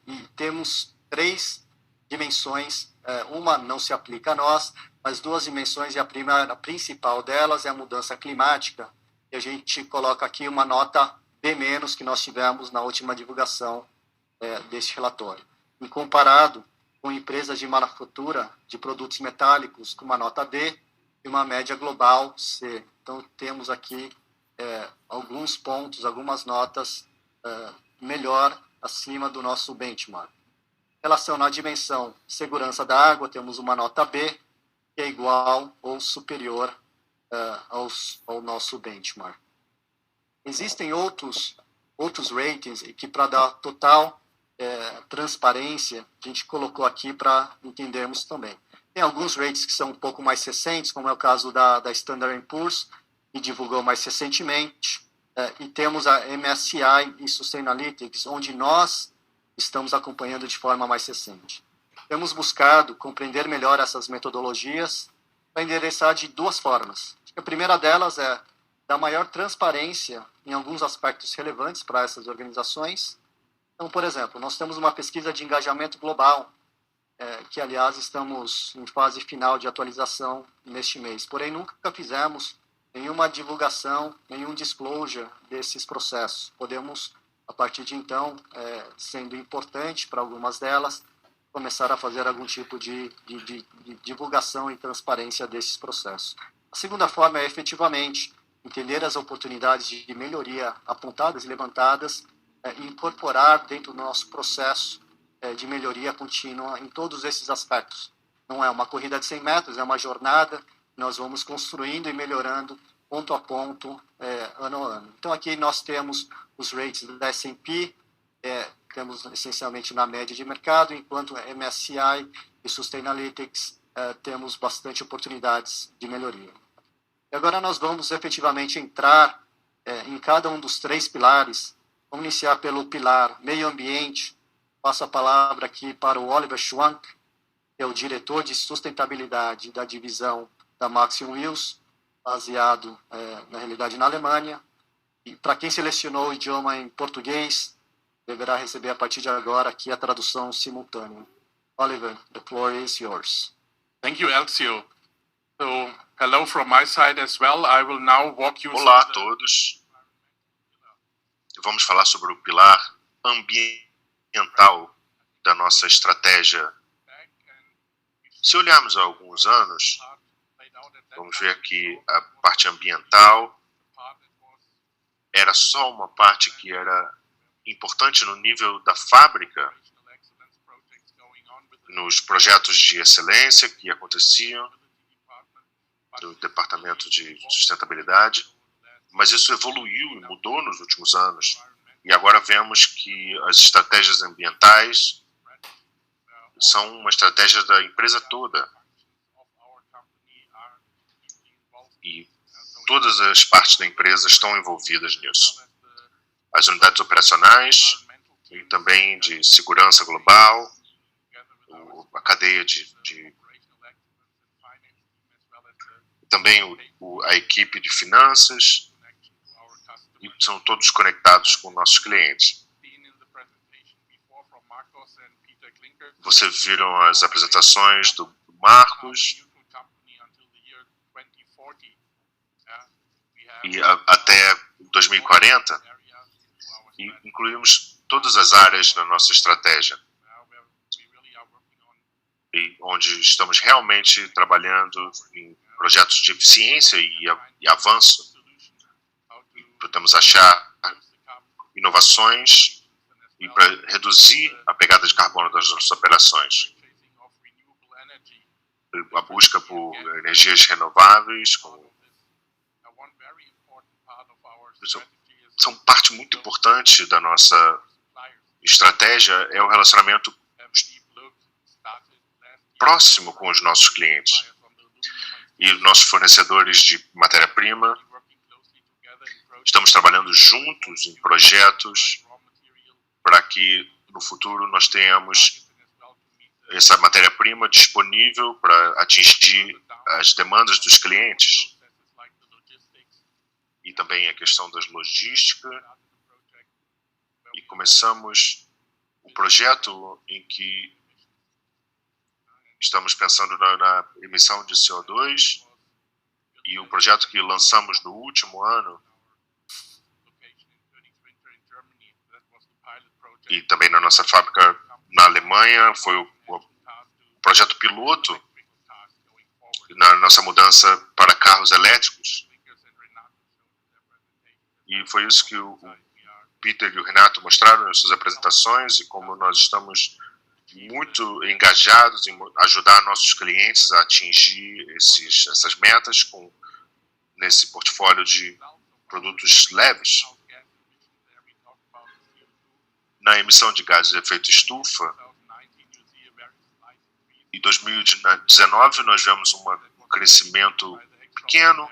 e temos 3 dimensões. Uma não se aplica a nós, mas 2 dimensões, e a principal delas é a mudança climática, e a gente coloca aqui uma nota B- que nós tivemos na última divulgação deste relatório. Em comparado com empresas de manufatura de produtos metálicos com uma nota D e uma média global C. Então, temos aqui alguns pontos, algumas notas melhor acima do nosso benchmark. Em relação à dimensão segurança da água, temos uma nota B, que é igual ou superior ao nosso benchmark. Existem outros ratings que, para dar total transparência, a gente colocou aqui para entendermos também. Tem alguns ratings que são um pouco mais recentes, como é o caso da Standard & Poor's, que divulgou mais recentemente, e temos a MSCI e Sustainalytics, onde nós estamos acompanhando de forma mais recente. Temos buscado compreender melhor essas metodologias para endereçar de 2 formas. A primeira delas é dar maior transparência em alguns aspectos relevantes para essas organizações. Então, por exemplo, nós temos uma pesquisa de engajamento global, que, aliás, estamos em fase final de atualização neste mês. Porém, nunca fizemos nenhuma divulgação, nenhum disclosure desses processos. Podemos, a partir de então, sendo importante para algumas delas, começar a fazer algum tipo de divulgação e transparência desses processos. A segunda forma é, efetivamente, entender as oportunidades de melhoria apontadas e levantadas e incorporar dentro do nosso processo de melhoria contínua em todos esses aspectos. Não é uma corrida de 100 metros, é uma jornada. Nós vamos construindo e melhorando ponto a ponto, ano a ano. Então, aqui nós temos os rates da S&P, temos essencialmente na média de mercado, enquanto MSCI e Sustainalytics temos bastante oportunidades de melhoria. E agora nós vamos efetivamente entrar em cada um dos 3 pilares. Vamos iniciar pelo pilar meio ambiente. Passo a palavra aqui para o Oliver Schwank, que é o diretor de sustentabilidade da divisão da Maxion Wheels, baseado, na realidade, na Alemanha. E para quem selecionou o idioma em português, deverá receber a partir de agora aqui a tradução simultânea. Oliver, the floor is yours. Thank you, Elcio. So, hello from my side as well. I will now walk you Olá a todos. Vamos falar sobre o pilar ambiental da nossa estratégia. Se olharmos há alguns anos, vamos ver que a parte ambiental era só uma parte que era importante no nível da fábrica, nos projetos de excelência que aconteciam do Departamento de Sustentabilidade, mas isso evoluiu e mudou nos últimos anos. E agora vemos que as estratégias ambientais são uma estratégia da empresa toda. E todas as partes da empresa estão envolvidas nisso. As unidades operacionais e também de segurança global, a cadeia também a equipe de finanças, e são todos conectados com nossos clientes. Vocês viram as apresentações do Marcos, e até 2040, e incluímos todas as áreas na nossa estratégia, e onde estamos realmente trabalhando em projetos de eficiência e avanço. E podemos achar inovações e para reduzir a pegada de carbono das nossas operações. A busca por energias renováveis são parte muito importante da nossa estratégia, é o relacionamento próximo com os nossos clientes e os nossos fornecedores de matéria-prima. Estamos trabalhando juntos em projetos para que no futuro nós tenhamos essa matéria-prima disponível para atingir as demandas dos clientes. E também a questão das logísticas. E começamos o projeto em que estamos pensando na emissão de CO2, e o projeto que lançamos no último ano, e também na nossa fábrica na Alemanha, foi o projeto piloto na nossa mudança para carros elétricos. E foi isso que o Peter e o Renato mostraram nas suas apresentações, e como nós estamos muito engajados em ajudar nossos clientes a atingir essas metas nesse portfólio de produtos leves. Na emissão de gases de efeito estufa, em 2019 nós vemos um crescimento pequeno,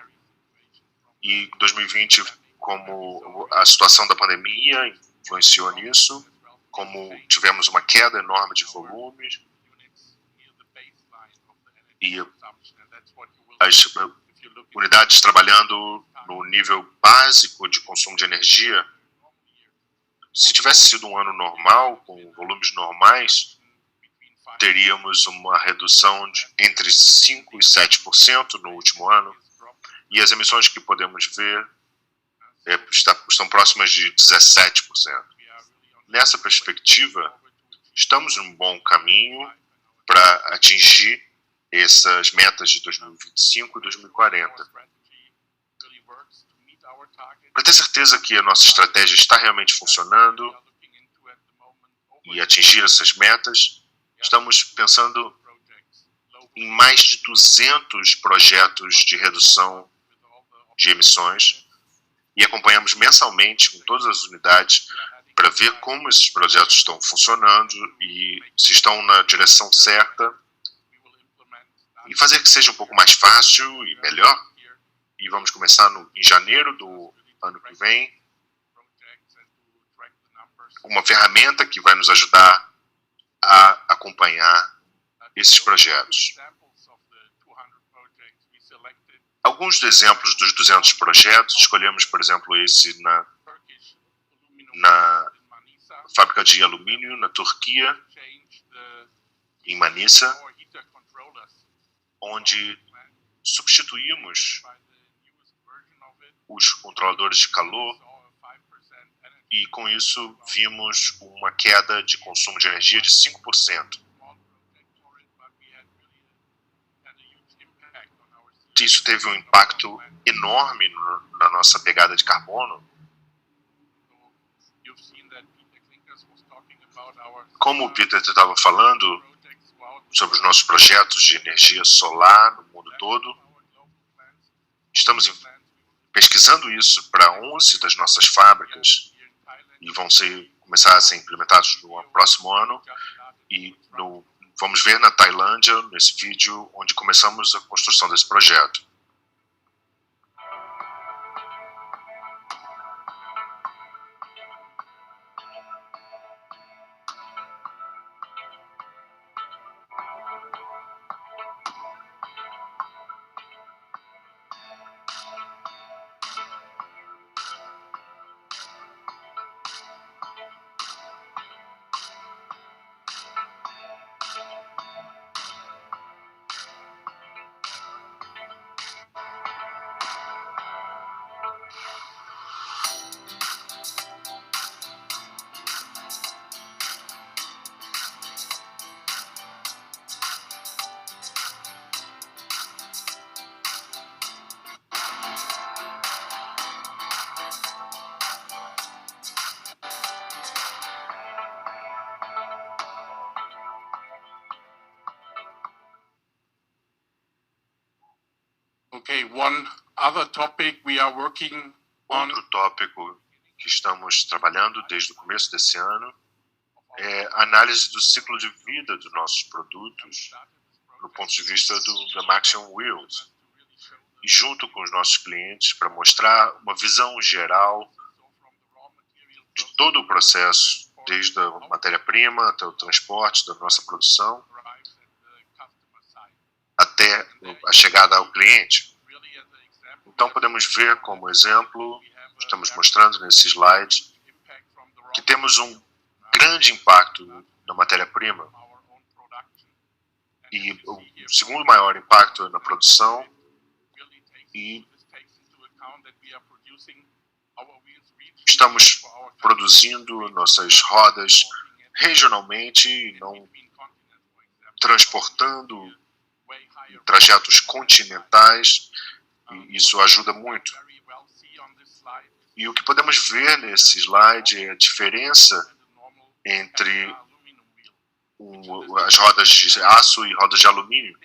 e em 2020, como a situação da pandemia influenciou nisso, como tivemos uma queda enorme de volumes, e as unidades trabalhando no nível básico de consumo de energia. Se tivesse sido um ano normal, com volumes normais, teríamos uma redução de entre 5% e 7% no último ano, e as emissões que podemos ver estão próximas de 17%. Nessa perspectiva, estamos num bom caminho para atingir essas metas de 2025 e 2040. Para ter certeza que a nossa estratégia está realmente funcionando e atingir essas metas, estamos pensando em mais de 200 projetos de redução de emissões, e acompanhamos mensalmente com todas as unidades para ver como esses projetos estão funcionando e se estão na direção certa e fazer que seja um pouco mais fácil e melhor. E vamos começar em janeiro do ano que vem, uma ferramenta que vai nos ajudar a acompanhar esses projetos. Alguns exemplos dos 200 projetos, escolhemos, por exemplo, esse na fábrica de alumínio na Turquia, em Manisa, onde substituímos os controladores de calor e com isso vimos uma queda de consumo de energia de 5%. Isso teve um impacto enorme na nossa pegada de carbono. Como o Peter estava falando sobre os nossos projetos de energia solar no mundo todo, estamos pesquisando isso para 11 das nossas fábricas e vão começar a ser implementados no próximo ano. E vamos ver na Tailândia, nesse vídeo, onde começamos a construção desse projeto. Okay, one other topic we are working on. Outro tópico que estamos trabalhando desde o começo desse ano é a análise do ciclo de vida dos nossos produtos do ponto de vista da Maxion Wheels. E junto com os nossos clientes para mostrar uma visão geral de todo o processo, desde a matéria-prima até o transporte da nossa produção, até a chegada ao cliente. Então, podemos ver como exemplo, estamos mostrando nesse slide, que temos um grande impacto na matéria-prima. E o segundo maior impacto é na produção. E estamos produzindo nossas rodas regionalmente, não transportando em trajetos continentais, e isso ajuda muito. E o que podemos ver nesse slide é a diferença entre as rodas de aço e rodas de alumínio.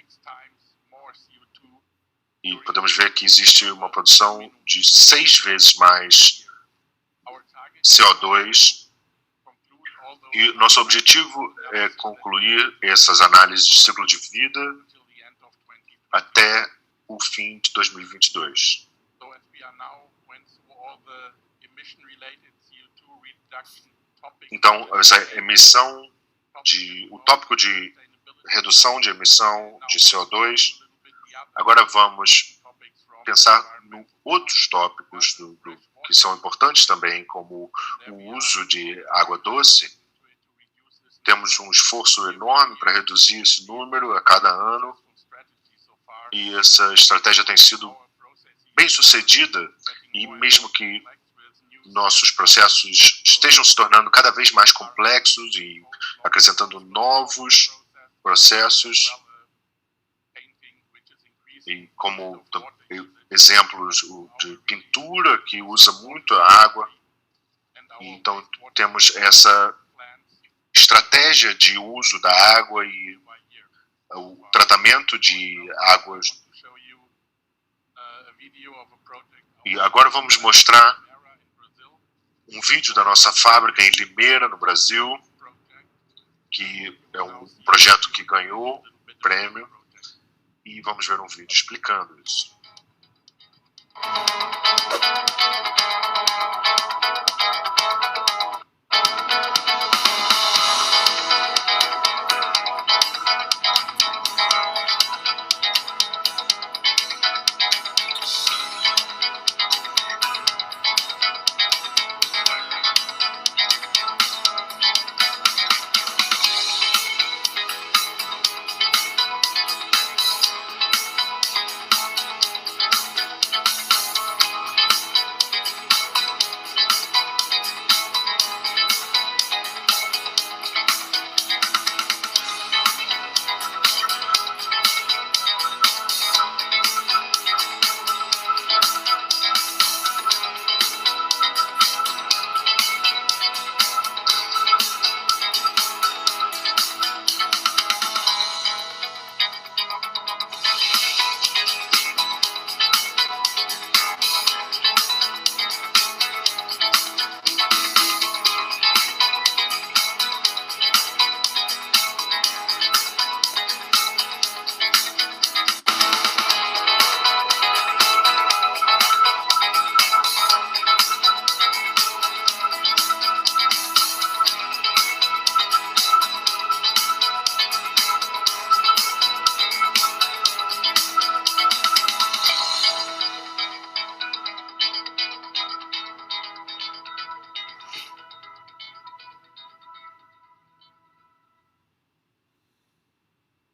E podemos ver que existe uma produção de 6 vezes mais CO2. E nosso objetivo é concluir essas análises de ciclo de vida até o fim de 2022. Então, essa emissão o tópico de redução de emissão de CO2, agora vamos pensar em outros tópicos que são importantes também, como o uso de água doce. Temos um esforço enorme para reduzir esse número a cada ano, e essa estratégia tem sido bem sucedida, e mesmo que nossos processos estejam se tornando cada vez mais complexos e acrescentando novos processos, e como exemplos de pintura que usa muito a água. Então temos essa estratégia de uso da água e o tratamento de águas. E agora vamos mostrar um vídeo da nossa fábrica em Limeira, no Brasil, que é um projeto que ganhou o prêmio, e vamos ver um vídeo explicando isso.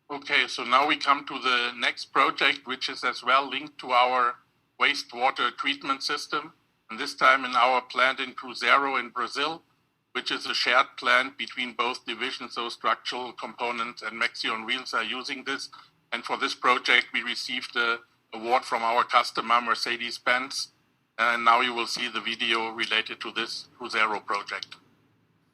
Okay, so now we come to the next project, which is as well linked to our wastewater treatment system, and this time in our plant in Cruzeiro in Brazil, which is a shared plant between both divisions, so Structural Components and Maxion Wheels are using this. And for this project, we received an award from our customer, Mercedes-Benz, and now you will see the video related to this Cruzeiro project.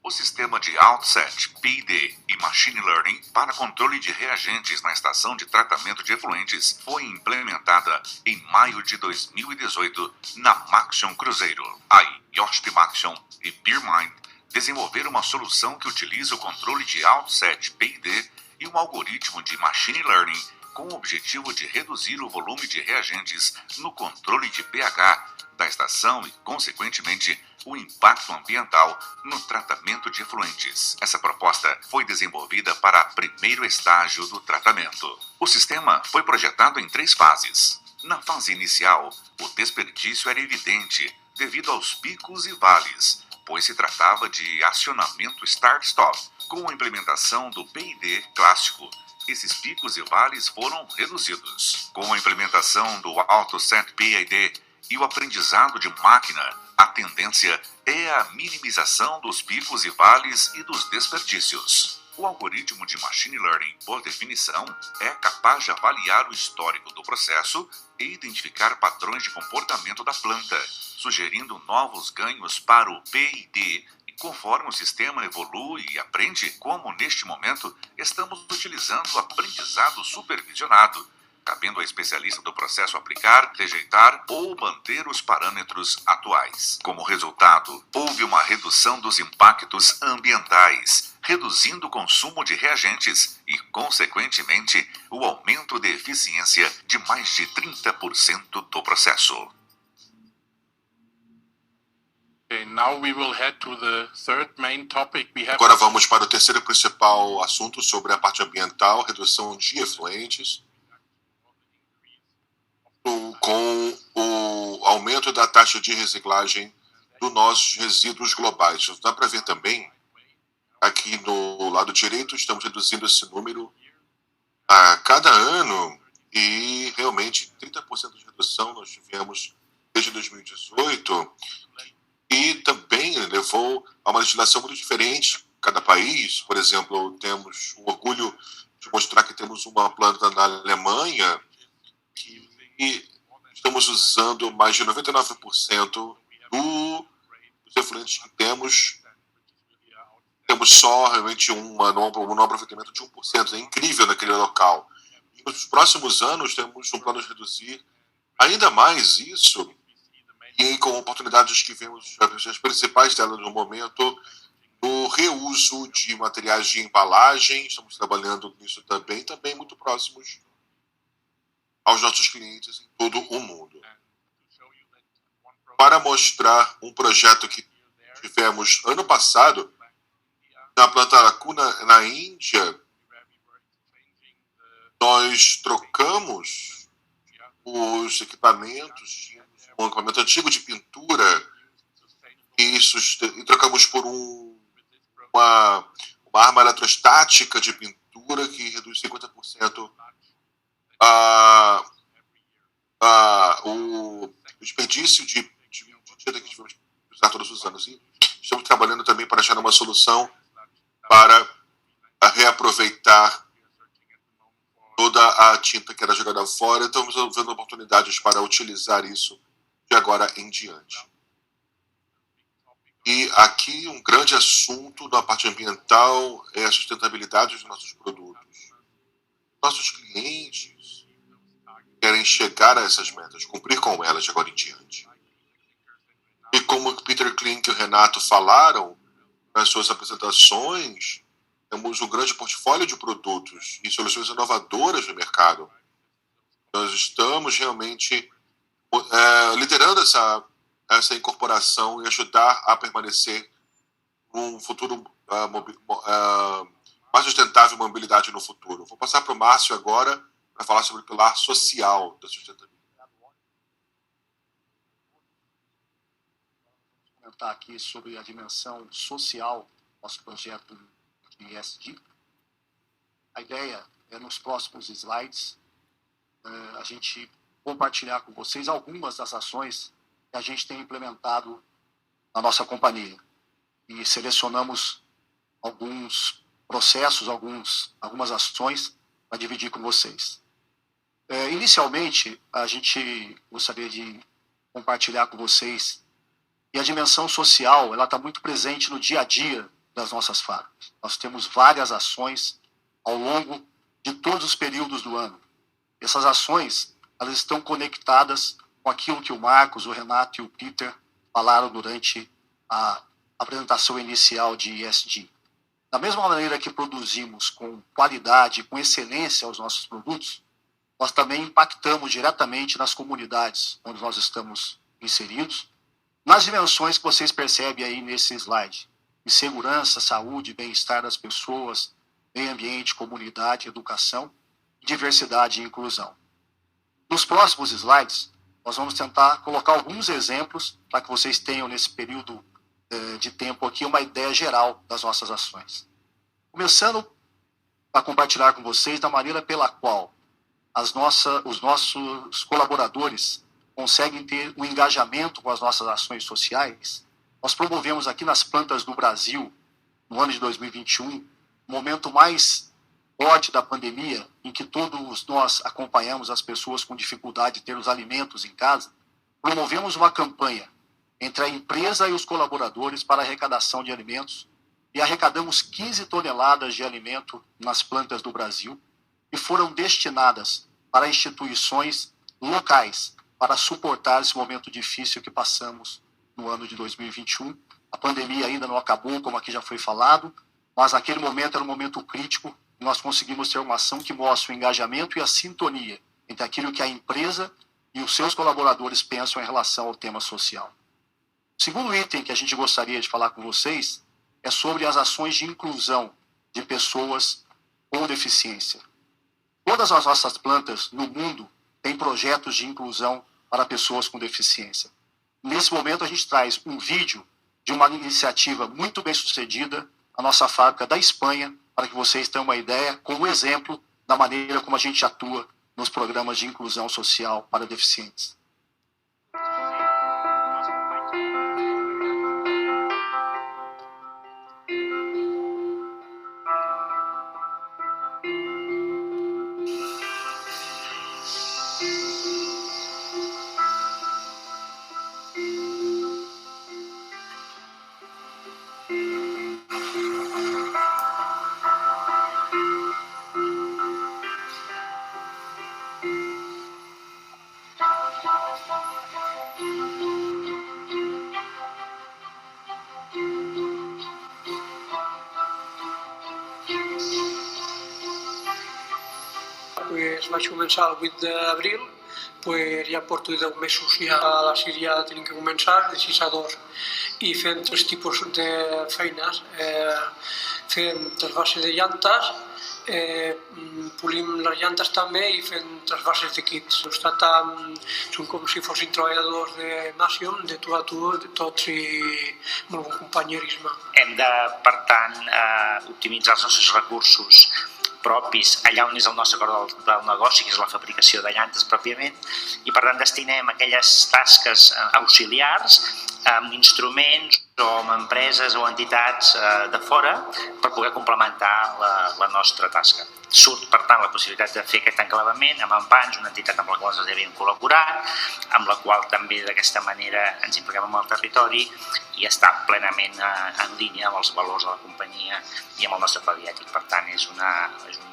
O sistema de Outset, P&D e Machine Learning para controle de reagentes na estação de tratamento de efluentes foi implementada em maio de 2018 na Maxion Cruzeiro. A IOSP Maxion e Beermind desenvolveram uma solução que utiliza o controle de Outset, P&D e um algoritmo de Machine Learning com o objetivo de reduzir o volume de reagentes no controle de pH da estação e, consequentemente, o impacto ambiental no tratamento de efluentes. Essa proposta foi desenvolvida para o primeiro estágio do tratamento. O sistema foi projetado em 3 fases. Na fase inicial, o desperdício era evidente devido aos picos e vales, pois se tratava de acionamento start-stop. Com a implementação do P&D clássico, esses picos e vales foram reduzidos. Com a implementação do AutoSet P&D e o aprendizado de máquina, a tendência é a minimização dos picos e vales e dos desperdícios. O algoritmo de Machine Learning, por definição, é capaz de avaliar o histórico do processo e identificar padrões de comportamento da planta, sugerindo novos ganhos para o P&D. Conforme o sistema evolui e aprende, como neste momento estamos utilizando o aprendizado supervisionado, cabendo ao especialista do processo aplicar, rejeitar ou manter os parâmetros atuais. Como resultado, houve uma redução dos impactos ambientais, reduzindo o consumo de reagentes e, consequentemente, o aumento de eficiência de mais de 30% do processo. Agora vamos para o terceiro principal assunto sobre a parte ambiental, redução de efluentes, com o aumento da taxa de reciclagem dos nossos resíduos globais. Dá para ver também, aqui no lado direito, estamos reduzindo esse número a cada ano e realmente 30% de redução nós tivemos desde 2018 e também levou a uma legislação muito diferente em cada país. Por exemplo, temos o orgulho de mostrar que temos uma planta na Alemanha e estamos usando mais de 99% dos efluentes que temos. Temos só realmente um não aproveitamento de 1%. É incrível naquele local. E nos próximos anos temos um plano de reduzir ainda mais isso. e com oportunidades que vemos, as principais delas no momento, no reuso de materiais de embalagem. Estamos trabalhando nisso também muito próximos aos nossos clientes em todo o mundo. Para mostrar um projeto que tivemos ano passado, na planta Aracuna, na Índia, nós trocamos os equipamentos, um equipamento antigo de pintura, e trocamos por uma arma eletrostática de pintura que reduz 50% o desperdício de tinta que tivemos que usar todos os anos. E estamos trabalhando também para achar uma solução para reaproveitar toda a tinta que era jogada fora. Estamos vendo oportunidades para utilizar isso de agora em diante. E aqui um grande assunto na parte ambiental é a sustentabilidade dos nossos produtos. Nossos clientes querem chegar a essas metas, cumprir com elas de agora em diante. E como o Peter Klink e o Renato falaram nas suas apresentações, temos um grande portfólio de produtos e soluções inovadoras no mercado. Nós estamos realmente liderando essa incorporação e ajudar a permanecer num futuro mais sustentável, mobilidade no futuro. Vou passar para o Márcio agora para falar sobre o pilar social da sustentabilidade. Vou comentar aqui sobre a dimensão social do nosso projeto de ESG. A ideia é, nos próximos slides, a gente compartilhar com vocês algumas das ações que a gente tem implementado na nossa companhia. E selecionamos alguns processos, algumas ações para dividir com vocês. Inicialmente, a gente gostaria de compartilhar com vocês que a dimensão social está muito presente no dia a dia das nossas fábricas. Nós temos várias ações ao longo de todos os períodos do ano. Essas ações, elas estão conectadas com aquilo que o Marcos, o Renato e o Peter falaram durante a apresentação inicial de ESG. Da mesma maneira que produzimos com qualidade, com excelência os nossos produtos, nós também impactamos diretamente nas comunidades onde nós estamos inseridos, nas dimensões que vocês percebem aí nesse slide, de segurança, saúde, bem-estar das pessoas, meio ambiente, comunidade, educação, diversidade e inclusão. Nos próximos slides, nós vamos tentar colocar alguns exemplos para que vocês tenham, nesse período de tempo aqui, uma ideia geral das nossas ações. Começando a compartilhar com vocês da maneira pela qual os nossos colaboradores conseguem ter um engajamento com as nossas ações sociais. Nós promovemos aqui nas plantas do Brasil, no ano de 2021, o momento mais forte da pandemia, em que todos nós acompanhamos as pessoas com dificuldade de ter os alimentos em casa. Promovemos uma campanha entre a empresa e os colaboradores para arrecadação de alimentos e arrecadamos 15 toneladas de alimento nas plantas do Brasil e foram destinadas para instituições locais para suportar esse momento difícil que passamos no ano de 2021. A pandemia ainda não acabou, como aqui já foi falado, mas naquele momento era um momento crítico e nós conseguimos ter uma ação que mostra o engajamento e a sintonia entre aquilo que a empresa e os seus colaboradores pensam em relação ao tema social. O segundo item que a gente gostaria de falar com vocês é sobre as ações de inclusão de pessoas com deficiência. Todas as nossas plantas no mundo têm projetos de inclusão para pessoas com deficiência. Nesse momento, a gente traz um vídeo de uma iniciativa muito bem sucedida, a nossa fábrica da Espanha, para que vocês tenham uma ideia, como exemplo da maneira como a gente atua nos programas de inclusão social para deficientes. vaig començar el 8 d'abril, pues ja porto 10 mesos ja a la Síria tenim que començar, de 6 a 2, i fent 3 tipus de feines. Fem trasbases de llantes, polim les llantes també i fent trasbases d'equips. Són com si fossin treballadors de Nación, de tu a tu, tots i molt bon companyerisme. Hem de, per tant, optimitzar els nostres recursos propis allà on és el nostre cor del negoci, que és la fabricació de llantes pròpiament, i per tant destinem aquelles tasques auxiliars amb instruments o amb empreses o entitats de fora per poder complementar la nostra tasca. Surt, per tant, la possibilitat de fer aquest enclavament amb Empans, una entitat amb la qual ens havíem col·laborat, amb la qual també d'aquesta manera ens impliquem amb el territori i està plenament en línia amb els valors de la companyia i amb el nostre pla diètic. Per tant, és un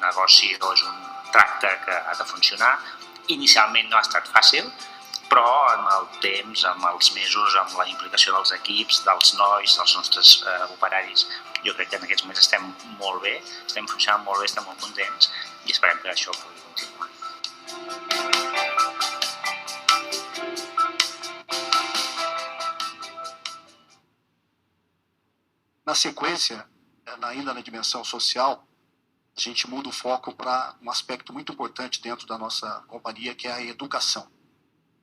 negoci o és un tracte que ha de funcionar. Inicialment no ha estat fàcil, però amb el temps, amb els mesos, amb la implicació dels equips, dels nois, dels nostres operaris, jo crec que en aquests moments estem molt bé, estem funcionant molt bé, estem molt contents i esperem que això pugui continuar. Na sequência, ainda na dimensão social, a gente muda o foco para um aspecto muito importante dentro da nossa companhia, que é a educação.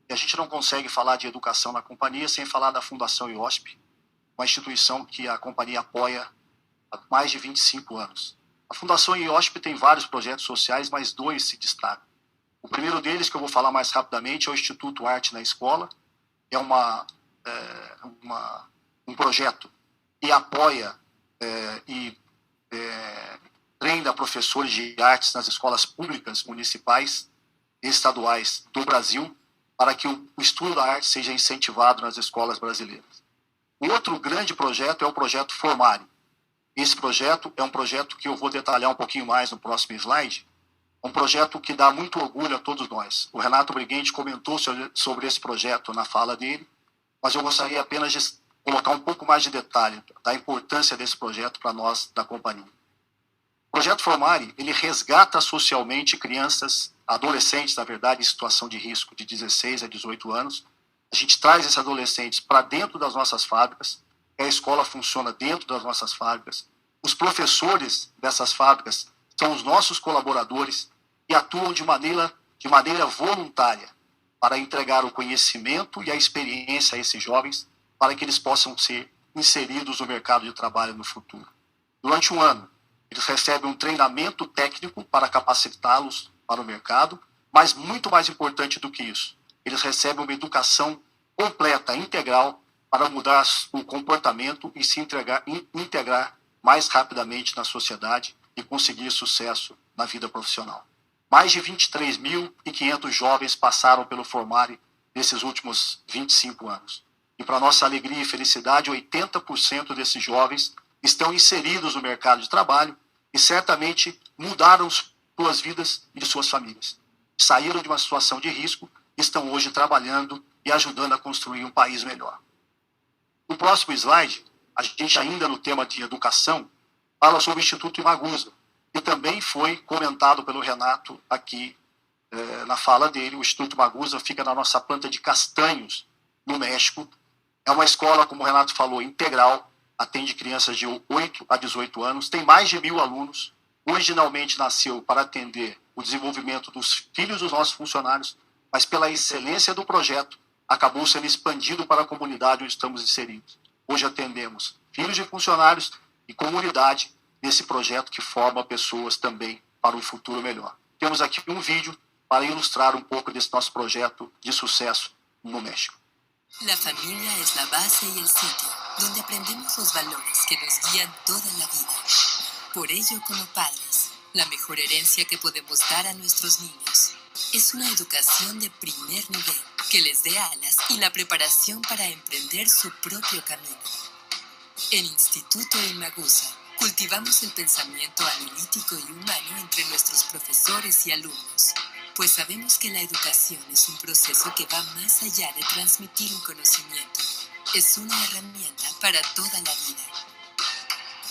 E a gente não consegue falar de educação na companhia sem falar da Fundação IOSP, uma instituição que a companhia apoia há mais de 25 anos. A Fundação IOSP tem vários projetos sociais, mas 2 se destacam. O primeiro deles, que eu vou falar mais rapidamente, é o Instituto Arte na Escola. É um projeto que apoia e treina professores de artes nas escolas públicas, municipais e estaduais do Brasil, para que o estudo da arte seja incentivado nas escolas brasileiras. O outro grande projeto é o projeto Formare. Esse projeto é um projeto que eu vou detalhar um pouquinho mais no próximo slide. É um projeto que dá muito orgulho a todos nós. O Renato Brighenti comentou sobre esse projeto na fala dele, mas eu gostaria apenas de colocar um pouco mais de detalhe da importância desse projeto para nós da companhia. O projeto Formare, ele resgata socialmente crianças, adolescentes, na verdade, em situação de risco de 16 a 18 anos. A gente traz esses adolescentes para dentro das nossas fábricas, a escola funciona dentro das nossas fábricas. Os professores dessas fábricas são os nossos colaboradores e atuam de maneira voluntária para entregar o conhecimento e a experiência a esses jovens para que eles possam ser inseridos no mercado de trabalho no futuro. Durante um ano, eles recebem um treinamento técnico para capacitá-los para o mercado, mas muito mais importante do que isso, eles recebem uma educação completa, integral, para mudar o comportamento e se integrar mais rapidamente na sociedade e conseguir sucesso na vida profissional. Mais de 23.500 jovens passaram pelo Formare nesses últimos 25 anos. E para nossa alegria e felicidade, 80% desses jovens estão inseridos no mercado de trabalho e certamente mudaram suas vidas e de suas famílias. Saíram de uma situação de risco e estão hoje trabalhando e ajudando a construir um país melhor. No próximo slide, a gente ainda no tema de educação, fala sobre o Instituto Imagusa, que também foi comentado pelo Renato aqui na fala dele. O Instituto Imagusa fica na nossa planta de Castanhos, no México. É uma escola, como o Renato falou, integral, atende crianças de 8 a 18 anos, tem mais de 1.000 alunos. Originalmente nasceu para atender o desenvolvimento dos filhos dos nossos funcionários, mas pela excelência do projeto, acabou sendo expandido para a comunidade onde estamos inseridos. Hoje atendemos filhos de funcionários e comunidade nesse projeto que forma pessoas também para um futuro melhor. Temos aqui um vídeo para ilustrar um pouco desse nosso projeto de sucesso no México. La familia es la base y el sitio donde aprendemos los valores que nos guían toda la vida. Por ello, como padres, la mejor herencia que podemos dar a nuestros niños es una educación de primer nivel que les dé alas y la preparación para emprender su propio camino. En Instituto Imagusa cultivamos el pensamiento analítico y humano entre nuestros profesores y alumnos, pues sabemos que la educación es un proceso que va más allá de transmitir un conocimiento. Es una herramienta para toda la vida.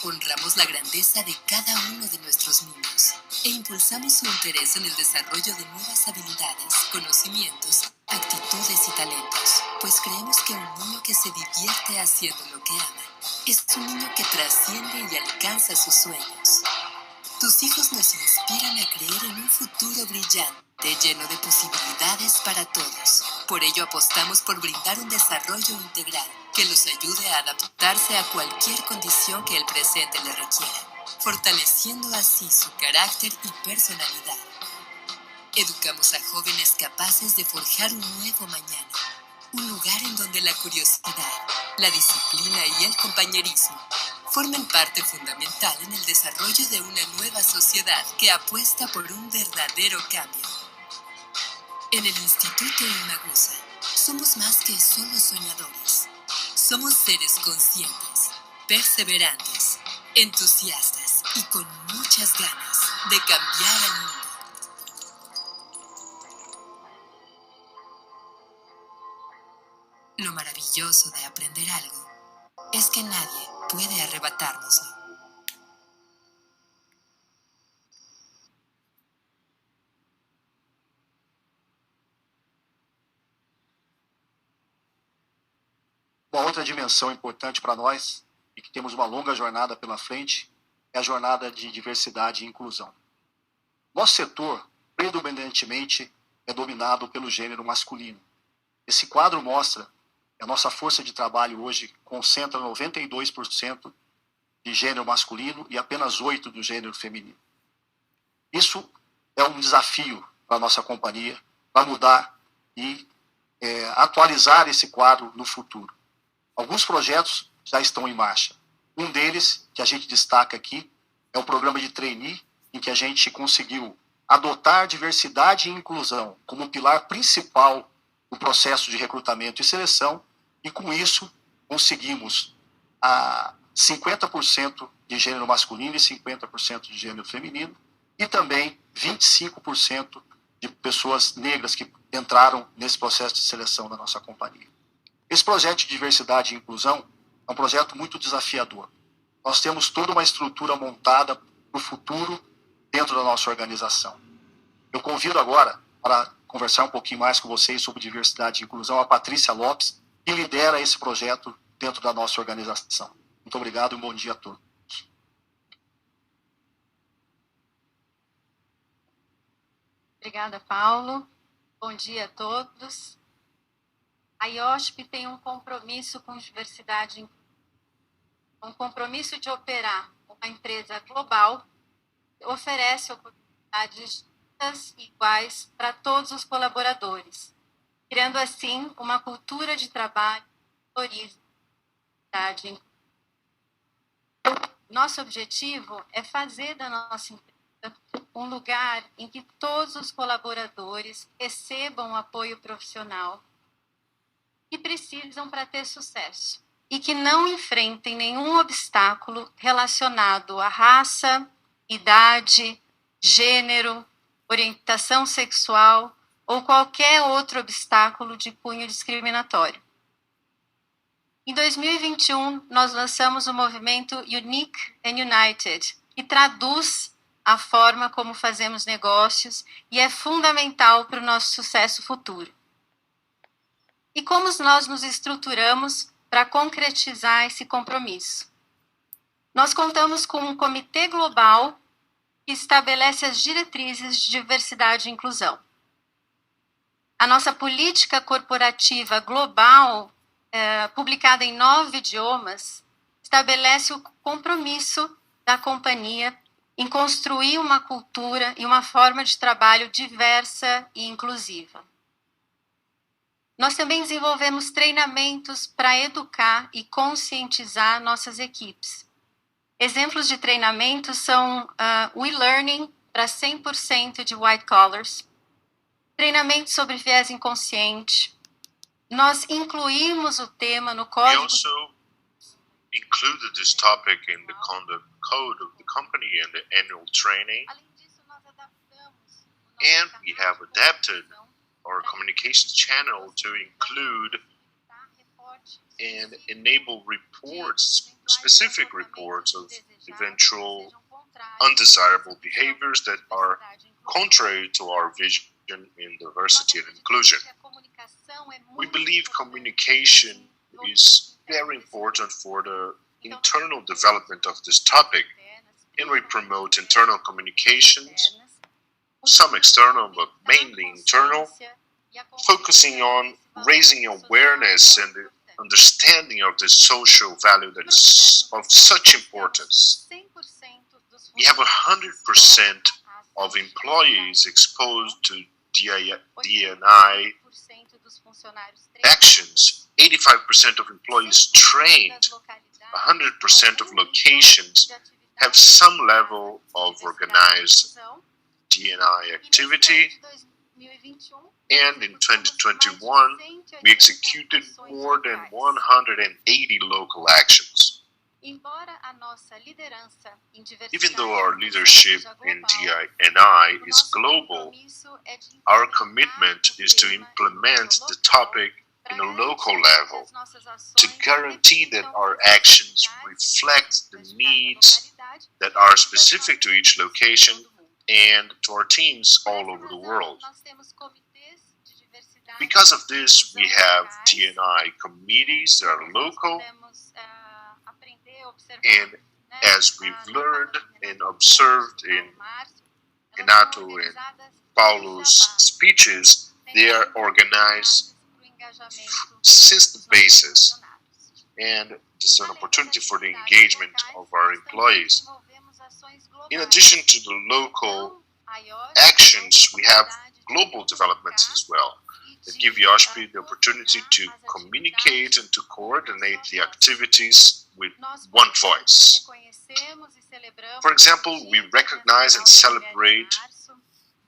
honramos la grandeza de cada uno de nuestros niños e impulsamos su interés en el desarrollo de nuevas habilidades, conocimientos, actitudes y talentos, pues creemos que un niño que se divierte haciendo lo que ama es un niño que trasciende y alcanza sus sueños. Tus hijos nos inspiran a creer en un futuro brillante, lleno de posibilidades para todos. Por ello apostamos por brindar un desarrollo integral que los ayude a adaptarse a cualquier condición que el presente le requiera, fortaleciendo así su carácter y personalidad. Educamos a jóvenes capaces de forjar un nuevo mañana, un lugar en donde la curiosidad, la disciplina y el compañerismo formen parte fundamental en el desarrollo de una nueva sociedad que apuesta por un verdadero cambio. En el Instituto Imagusa somos más que solo soñadores. Somos seres conscientes, perseverantes, entusiastas y con muchas ganas de cambiar al mundo. Lo maravilloso de aprender algo es que nadie puede arrebatárnoslo. Uma outra dimensão importante para nós, e que temos uma longa jornada pela frente, é a jornada de diversidade e inclusão. Nosso setor, predominantemente, é dominado pelo gênero masculino. Esse quadro mostra que a nossa força de trabalho hoje concentra 92% de gênero masculino e apenas 8% do gênero feminino. Isso é um desafio para a nossa companhia, para mudar e atualizar esse quadro no futuro. Alguns projetos já estão em marcha. Um deles, que a gente destaca aqui, é o programa de trainee, em que a gente conseguiu adotar diversidade e inclusão como pilar principal do processo de recrutamento e seleção, e com isso conseguimos 50% de gênero masculino e 50% de gênero feminino, e também 25% de pessoas negras que entraram nesse processo de seleção da nossa companhia. Esse projeto de diversidade e inclusão é um projeto muito desafiador. Nós temos toda uma estrutura montada para o futuro dentro da nossa organização. Eu convido agora, para conversar um pouquinho mais com vocês sobre diversidade e inclusão, a Patrícia Lopes, que lidera esse projeto dentro da nossa organização. Muito obrigado e um bom dia a todos. Obrigada, Paulo. Bom dia a todos. A IOSP tem um compromisso com diversidade e inclusão. Um compromisso de operar uma empresa global que oferece oportunidades justas e iguais para todos os colaboradores, criando assim uma cultura de trabalho que valoriza a diversidade e inclusão. Nosso objetivo é fazer da nossa empresa um lugar em que todos os colaboradores recebam apoio profissional que precisam para ter sucesso e que não enfrentem nenhum obstáculo relacionado à raça, idade, gênero, orientação sexual ou qualquer outro obstáculo de cunho discriminatório. Em 2021, nós lançamos o movimento Unique and United, que traduz a forma como fazemos negócios e é fundamental para o nosso sucesso futuro. E como nós nos estruturamos para concretizar esse compromisso? Nós contamos com um comitê global que estabelece as diretrizes de diversidade e inclusão. A nossa política corporativa global, publicada em 9 idiomas, estabelece o compromisso da companhia em construir uma cultura e uma forma de trabalho diversa e inclusiva. Nós também desenvolvemos treinamentos para educar e conscientizar nossas equipes. Exemplos de treinamentos são o e-learning para 100% de white collars, treinamento sobre viés inconsciente. Nós incluímos o tema no código. We also included this topic in the conduct code of the company and the annual training. And we have adapted our communications channel to include and enable reports, specific reports of eventual undesirable behaviors that are contrary to our vision in diversity and inclusion. We believe communication is very important for the internal development of this topic, and we promote internal communications, some external but mainly internal, focusing on raising awareness and the understanding of the social value that is of such importance. We have 100% of employees exposed to D&I actions, 85% of employees trained, 100% of locations have some level of organized D&I activity, and in 2021 we executed more than 180 local actions. Even though our leadership in D&I is global, our commitment is to implement the topic in a local level, to guarantee that our actions reflect the needs that are specific to each location and to our teams all over the world. Because of this, we have D&I committees that are local, and as we've learned and observed in Renato and Paulo's speeches, they are organized since the basis, and this is an opportunity for the engagement of our employees. In addition to the local actions, we have global developments as well that give IOSP the opportunity to communicate and to coordinate the activities with one voice. For example, we recognize and celebrate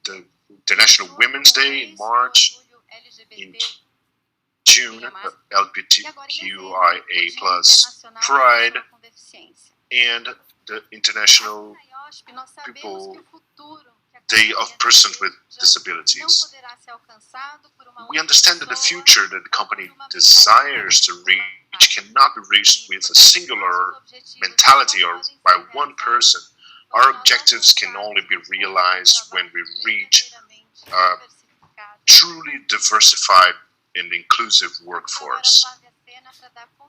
the International Women's Day in March, in June, LGBTQIA+ Pride, and the International Day of Persons with Disabilities. We understand that the future that the company desires to reach cannot be reached with a singular mentality or by one person. Our objectives can only be realized when we reach a truly diversified and inclusive workforce.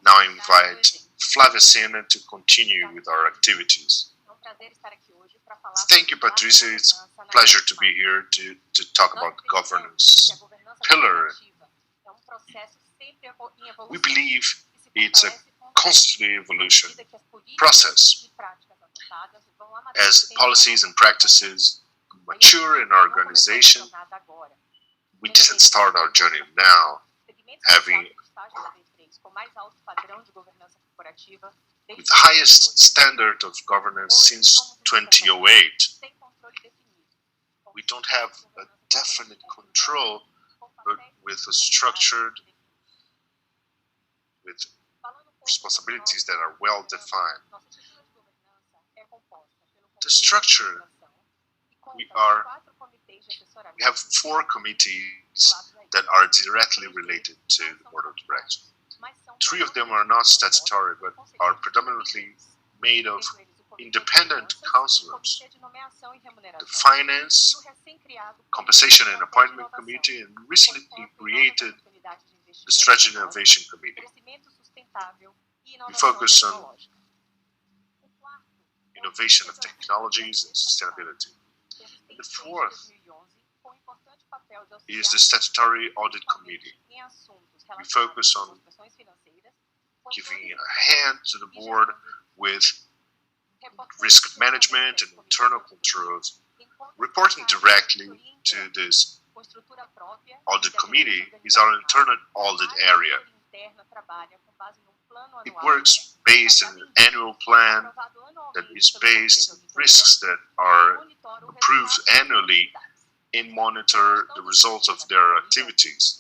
Now I invite Flávia Sena to continue with our activities. Thank you, Patricia. It's a pleasure to be here to talk about the governance pillar. We believe it's a constantly evolution process. As policies and practices mature in our organization, we didn't start our journey now, having with the highest standard of governance since 2008. We don't have a definite control, but with a structured, with responsibilities that are well defined. The structure, we have 4 committees that are directly related to the board of directors. 3 of them are not statutory, but are predominantly made of independent counselors. The Finance, Compensation and Appointment Committee, and recently created the Strategy and Innovation Committee. We focus on innovation of technologies and sustainability. And the 4th is the Statutory Audit Committee. We focus on giving a hand to the board with risk management and internal controls. Reporting directly to this audit committee is our internal audit area. It works based on an annual plan that is based on risks that are approved annually and monitor the results of their activities.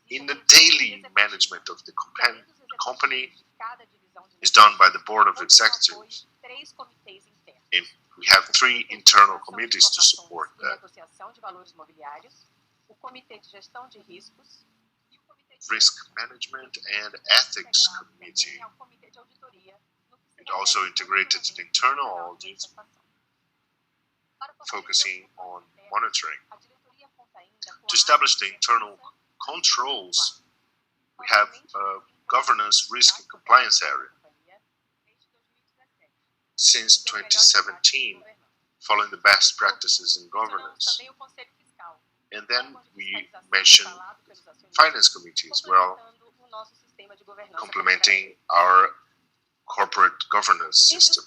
In the daily management of the company is done by the board of executives, and we have 3 internal committees to support that. Risk Management and Ethics Committee, It also integrated the internal audit, focusing on monitoring. To establish the internal controls, we have a governance, risk, and compliance area. Since 2017, following the best practices in governance. And then we mentioned finance committee as well, complementing our corporate governance system.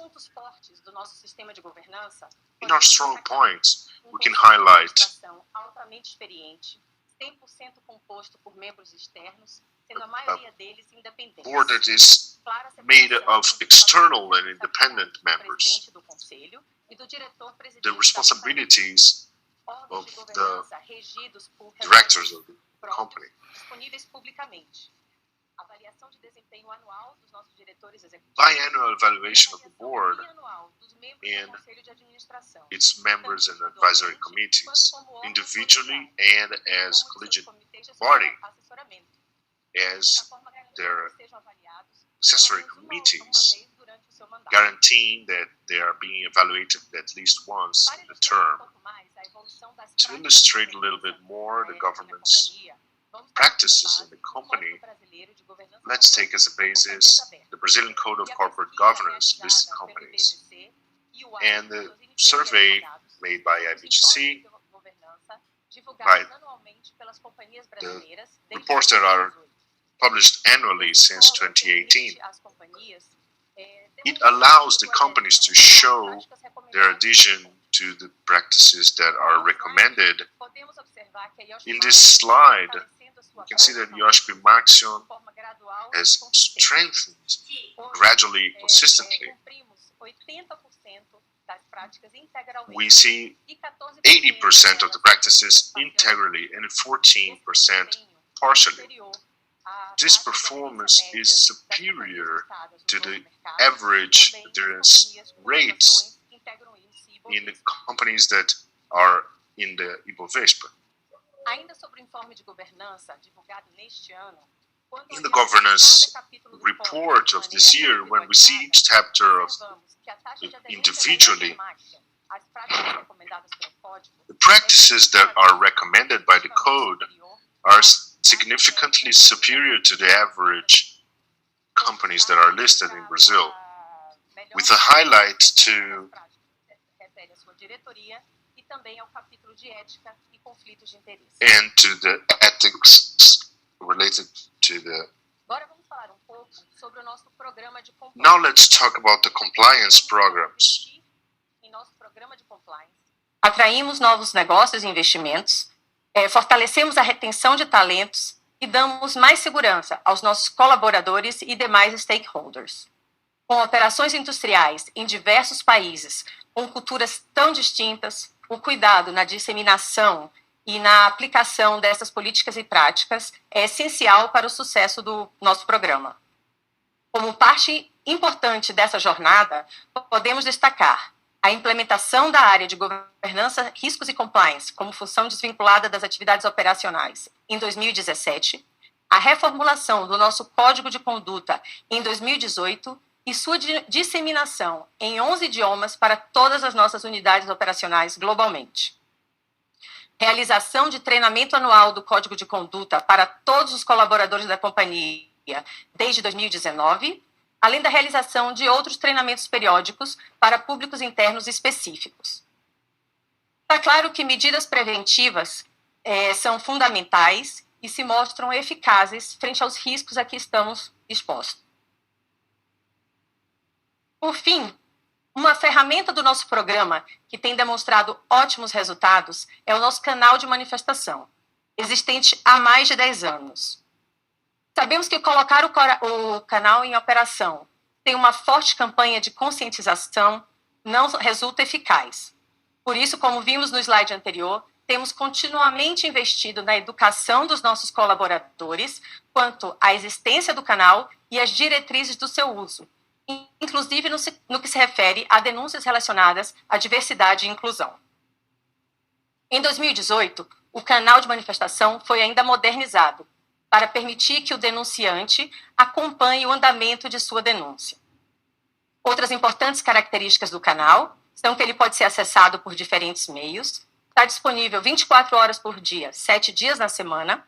In our strong points, we can highlight a board that is made of external and independent members. The responsibilities of the directors of the company. Biannual evaluation of the board and its members and advisory committees, individually and as collegiate body, as their accessory committees, guaranteeing that they are being evaluated at least once in the term. To illustrate a little bit more the governance practices in the company, let's take as a basis the Brazilian Code of Corporate Governance listed companies and the survey made by IBGC, by the reports that are published annually since 2018. It allows the companies to show their adhesion to the practices that are recommended. In this slide, you can see that IOSP Maxion has strengthened gradually, consistently. We see 80% of the practices integrally and 14% partially. This performance is superior to the average adherence rates in the companies that are in the Ibovespa. In the governance report of this year, when we see each chapter of individually, the practices that are recommended by the code are significantly superior to the average companies that are listed in Brazil, with a highlight to and to the ethics related to the. Now let's talk about the compliance programs. Atraímos novos negócios e investimentos, fortalecemos a retenção de talentos e damos mais segurança aos nossos colaboradores e demais stakeholders. Com operações industriais em diversos países, com culturas tão distintas, o cuidado na disseminação e na aplicação dessas políticas e práticas é essencial para o sucesso do nosso programa. Como parte importante dessa jornada, podemos destacar a implementação da área de governança, riscos e compliance como função desvinculada das atividades operacionais em 2017, a reformulação do nosso Código de Conduta em 2018 e sua disseminação em 11 idiomas para todas as nossas unidades operacionais globalmente. Realização de treinamento anual do Código de Conduta para todos os colaboradores da companhia desde 2019, além da realização de outros treinamentos periódicos para públicos internos específicos. Está claro que medidas preventivas são fundamentais e se mostram eficazes frente aos riscos a que estamos expostos. Por fim, uma ferramenta do nosso programa que tem demonstrado ótimos resultados é o nosso canal de manifestação, existente há mais de 10 anos. Sabemos que colocar o canal em operação tem uma forte campanha de conscientização não resulta eficaz. Por isso, como vimos no slide anterior, temos continuamente investido na educação dos nossos colaboradores quanto à existência do canal e às diretrizes do seu uso, inclusive no que se refere a denúncias relacionadas à diversidade e inclusão. Em 2018, o canal de manifestação foi ainda modernizado para permitir que o denunciante acompanhe o andamento de sua denúncia. Outras importantes características do canal são que ele pode ser acessado por diferentes meios, está disponível 24 horas por dia, 7 dias na semana,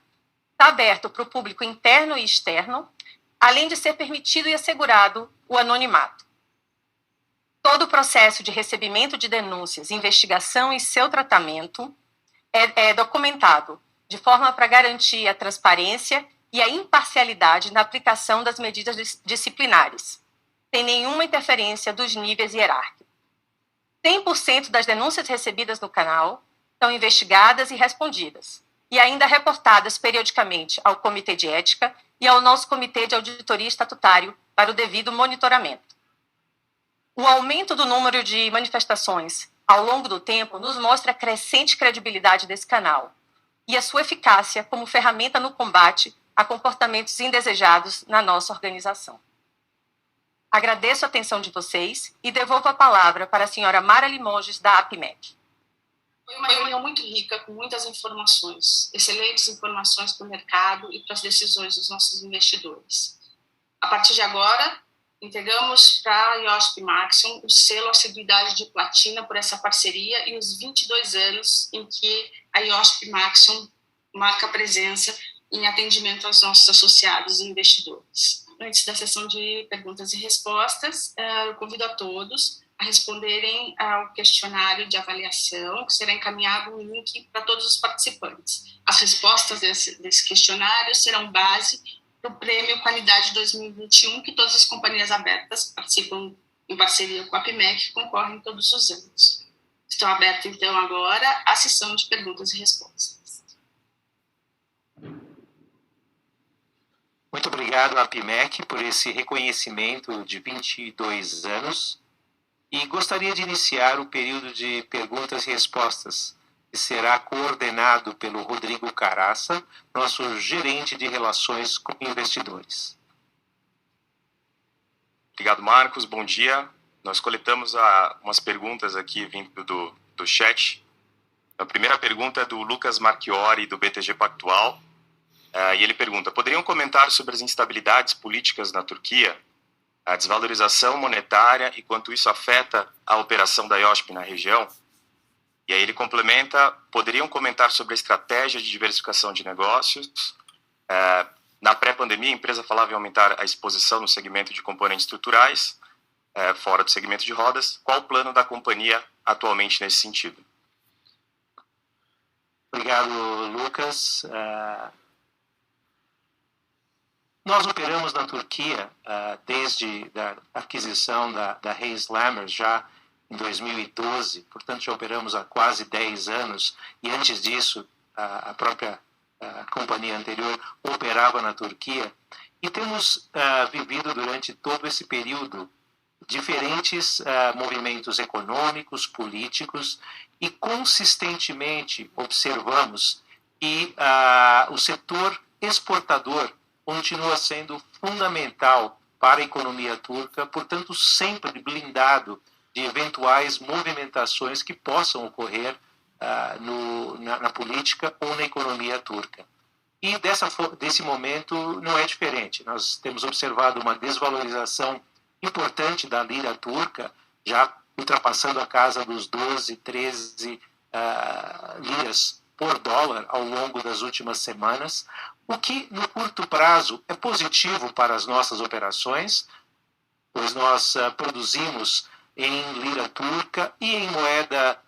está aberto para o público interno e externo, além de ser permitido e assegurado o anonimato. Todo o processo de recebimento de denúncias, investigação e seu tratamento é documentado, de forma para garantir a transparência e a imparcialidade na aplicação das medidas disciplinares, sem nenhuma interferência dos níveis hierárquicos. 100% das denúncias recebidas no canal são investigadas e respondidas, e ainda reportadas periodicamente ao Comitê de Ética e ao nosso Comitê de Auditoria Estatutário para o devido monitoramento. O aumento do número de manifestações ao longo do tempo nos mostra a crescente credibilidade desse canal e a sua eficácia como ferramenta no combate a comportamentos indesejados na nossa organização. Agradeço a atenção de vocês e devolvo a palavra para a senhora Mara Limonges, da APIMEC. Foi uma reunião muito rica, com muitas informações, excelentes informações para o mercado e para as decisões dos nossos investidores. A partir de agora, entregamos para a IOSP Maxion o selo Assiduidade de Platina por essa parceria e os 22 anos em que a IOSP Maxion marca presença em atendimento aos nossos associados e investidores. Antes da sessão de perguntas e respostas, eu convido a todos a responderem ao questionário de avaliação, que será encaminhado um link para todos os participantes. As respostas desse questionário serão base para o Prêmio Qualidade 2021, que todas as companhias abertas participam em parceria com a APIMEC, concorrem todos os anos. Estão abertas, então, agora a sessão de perguntas e respostas. Muito obrigado à APIMEC por esse reconhecimento de 22 anos. E gostaria de iniciar o período de perguntas e respostas, que será coordenado pelo Rodrigo Caraça, nosso gerente de relações com investidores. Obrigado, Marcos. Bom dia. Nós coletamos umas perguntas aqui vindo do chat. A primeira pergunta é do Lucas Marchiori, do BTG Pactual. E ele pergunta: poderiam comentar sobre as instabilidades políticas na Turquia, a desvalorização monetária e quanto isso afeta a operação da IOSP na região? E aí ele complementa: poderiam comentar sobre a estratégia de diversificação de negócios? Na pré-pandemia, a empresa falava em aumentar a exposição no segmento de componentes estruturais, fora do segmento de rodas. Qual o plano da companhia atualmente nesse sentido? Obrigado, Lucas. Nós operamos na Turquia desde a aquisição da Hayes Lamers já em 2012, portanto já operamos há quase 10 anos, e antes disso a própria companhia anterior operava na Turquia, e temos vivido durante todo esse período diferentes movimentos econômicos, políticos, e consistentemente observamos que o setor exportador continua sendo fundamental para a economia turca, portanto, sempre blindado de eventuais movimentações que possam ocorrer na política ou na economia turca. E desse momento não é diferente. Nós temos observado uma desvalorização importante da lira turca, já ultrapassando a casa dos 12, 13 liras por dólar ao longo das últimas semanas, o que no curto prazo é positivo para as nossas operações, pois nós produzimos em lira turca e em moeda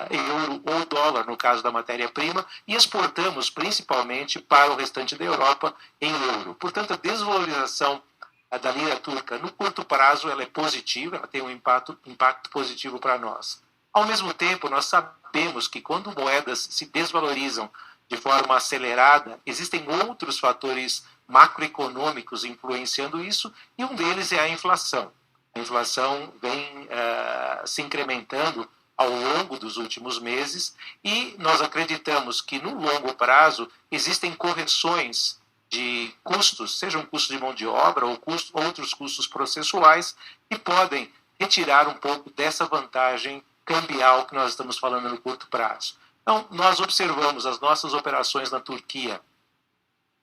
euro ou dólar, no caso da matéria-prima, e exportamos principalmente para o restante da Europa em euro. Portanto, a desvalorização da lira turca no curto prazo ela é positiva, ela tem um impacto positivo para nós. Ao mesmo tempo, nós sabemos que quando moedas se desvalorizam de forma acelerada, existem outros fatores macroeconômicos influenciando isso, e um deles é a inflação. A inflação vem se incrementando ao longo dos últimos meses, e nós acreditamos que no longo prazo existem correções de custos, sejam custos de mão de obra ou outros custos processuais, que podem retirar um pouco dessa vantagem cambial que nós estamos falando no curto prazo. Então, nós observamos as nossas operações na Turquia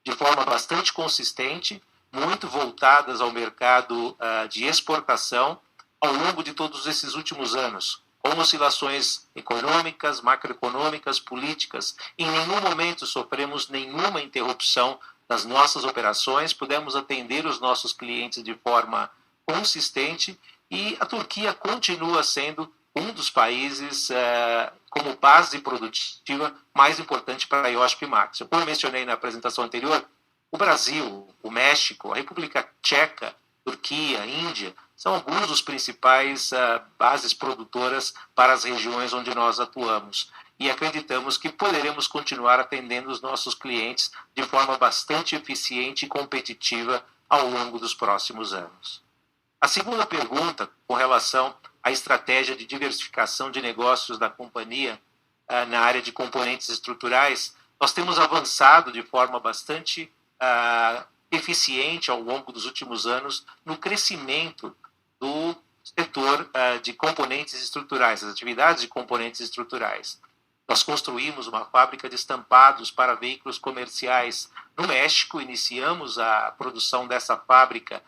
de forma bastante consistente, muito voltadas ao mercado de exportação ao longo de todos esses últimos anos, com oscilações econômicas, macroeconômicas, políticas. Em nenhum momento sofremos nenhuma interrupção das nossas operações, pudemos atender os nossos clientes de forma consistente e a Turquia continua sendo um dos países como base produtiva mais importante para a IOSP Maxion. Como eu mencionei na apresentação anterior, o Brasil, o México, a República Tcheca, Turquia, Índia, são alguns dos principais bases produtoras para as regiões onde nós atuamos. E acreditamos que poderemos continuar atendendo os nossos clientes de forma bastante eficiente e competitiva ao longo dos próximos anos. A segunda pergunta, com relação à estratégia de diversificação de negócios da companhia na área de componentes estruturais, nós temos avançado de forma bastante eficiente ao longo dos últimos anos no crescimento do setor de componentes estruturais, as atividades de componentes estruturais. Nós construímos uma fábrica de estampados para veículos comerciais no México, iniciamos a produção dessa fábrica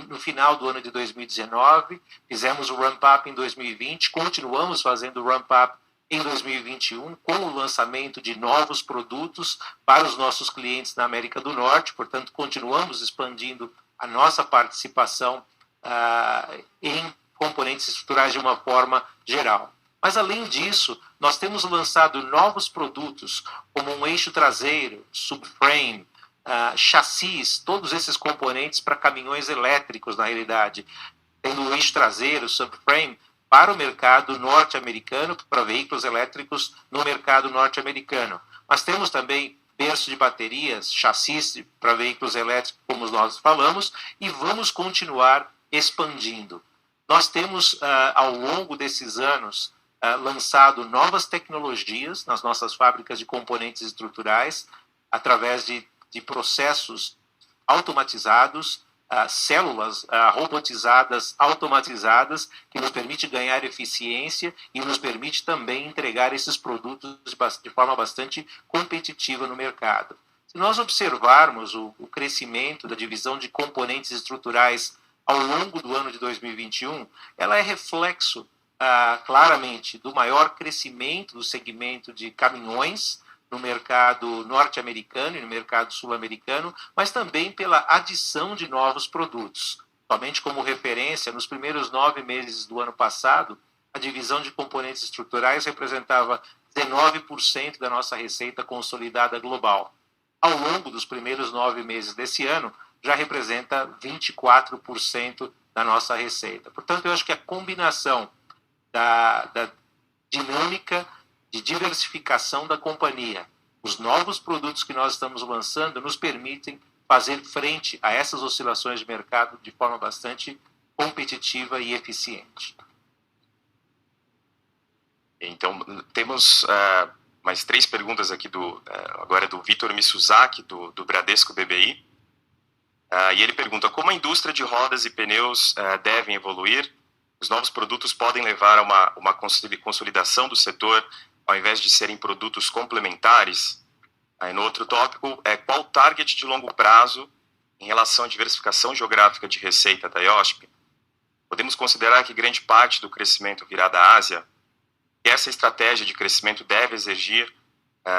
no final do ano de 2019, fizemos o ramp-up em 2020, continuamos fazendo o ramp-up em 2021, com o lançamento de novos produtos para os nossos clientes na América do Norte, portanto, continuamos expandindo a nossa participação em componentes estruturais de uma forma geral. Mas, além disso, nós temos lançado novos produtos, como um eixo traseiro, subframe, chassis, todos esses componentes para caminhões elétricos, na realidade, tendo o eixo traseiro, subframe, para o mercado norte-americano, para veículos elétricos no mercado norte-americano. Mas temos também berço de baterias, chassis para veículos elétricos, como nós falamos, e vamos continuar expandindo. Nós temos, ao longo desses anos, lançado novas tecnologias nas nossas fábricas de componentes estruturais, através de processos automatizados, células robotizadas, automatizadas, que nos permite ganhar eficiência e nos permite também entregar esses produtos de forma bastante competitiva no mercado. Se nós observarmos o crescimento da divisão de componentes estruturais ao longo do ano de 2021, ela é reflexo claramente do maior crescimento do segmento de caminhões no mercado norte-americano e no mercado sul-americano, mas também pela adição de novos produtos. Somente como referência, nos primeiros 9 meses do ano passado, a divisão de componentes estruturais representava 19% da nossa receita consolidada global. Ao longo dos primeiros 9 meses desse ano, já representa 24% da nossa receita. Portanto, eu acho que a combinação da dinâmica de diversificação da companhia, os novos produtos que nós estamos lançando nos permitem fazer frente a essas oscilações de mercado de forma bastante competitiva e eficiente. Então, temos mais 3 perguntas aqui, agora do Vitor Mitsuzaki, do Bradesco BBI. E ele pergunta, como a indústria de rodas e pneus devem evoluir? Os novos produtos podem levar a uma consolidação do setor, ao invés de serem produtos complementares? Aí, no outro tópico, qual o target de longo prazo em relação à diversificação geográfica de receita da IOSP? Podemos considerar que grande parte do crescimento virá da Ásia? E essa estratégia de crescimento deve exigir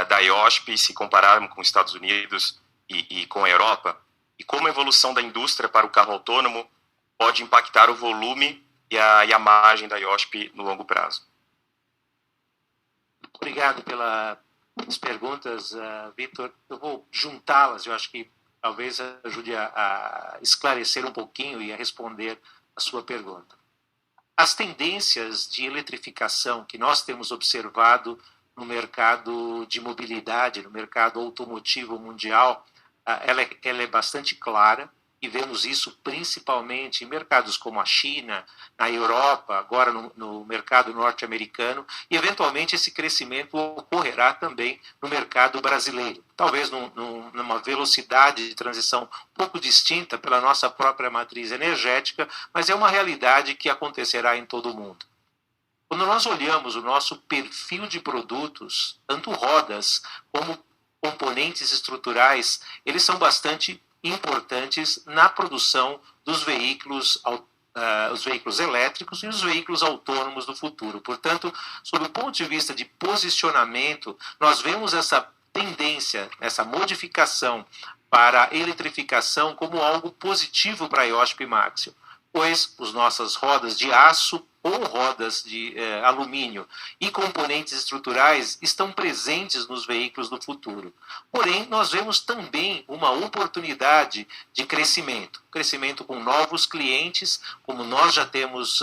da IOSP, se compararmos com os Estados Unidos e com a Europa? E como a evolução da indústria para o carro autônomo pode impactar o volume e a margem da IOSP no longo prazo? Obrigado pelas perguntas, Vitor. Eu vou juntá-las, eu acho que talvez ajude a esclarecer um pouquinho e a responder a sua pergunta. As tendências de eletrificação que nós temos observado no mercado de mobilidade, no mercado automotivo mundial, ela é bastante clara, e vemos isso principalmente em mercados como a China, na Europa, agora no mercado norte-americano, e eventualmente esse crescimento ocorrerá também no mercado brasileiro, talvez numa velocidade de transição um pouco distinta pela nossa própria matriz energética, mas é uma realidade que acontecerá em todo o mundo. Quando nós olhamos o nosso perfil de produtos, tanto rodas como componentes estruturais, eles são bastante importantes na produção dos veículos os veículos elétricos e os veículos autônomos do futuro. Portanto, sob o ponto de vista de posicionamento, nós vemos essa tendência, essa modificação para a eletrificação como algo positivo para a IOSP Maxion, pois as nossas rodas de aço ou rodas de alumínio e componentes estruturais estão presentes nos veículos do futuro. Porém, nós vemos também uma oportunidade de crescimento com novos clientes, como nós já temos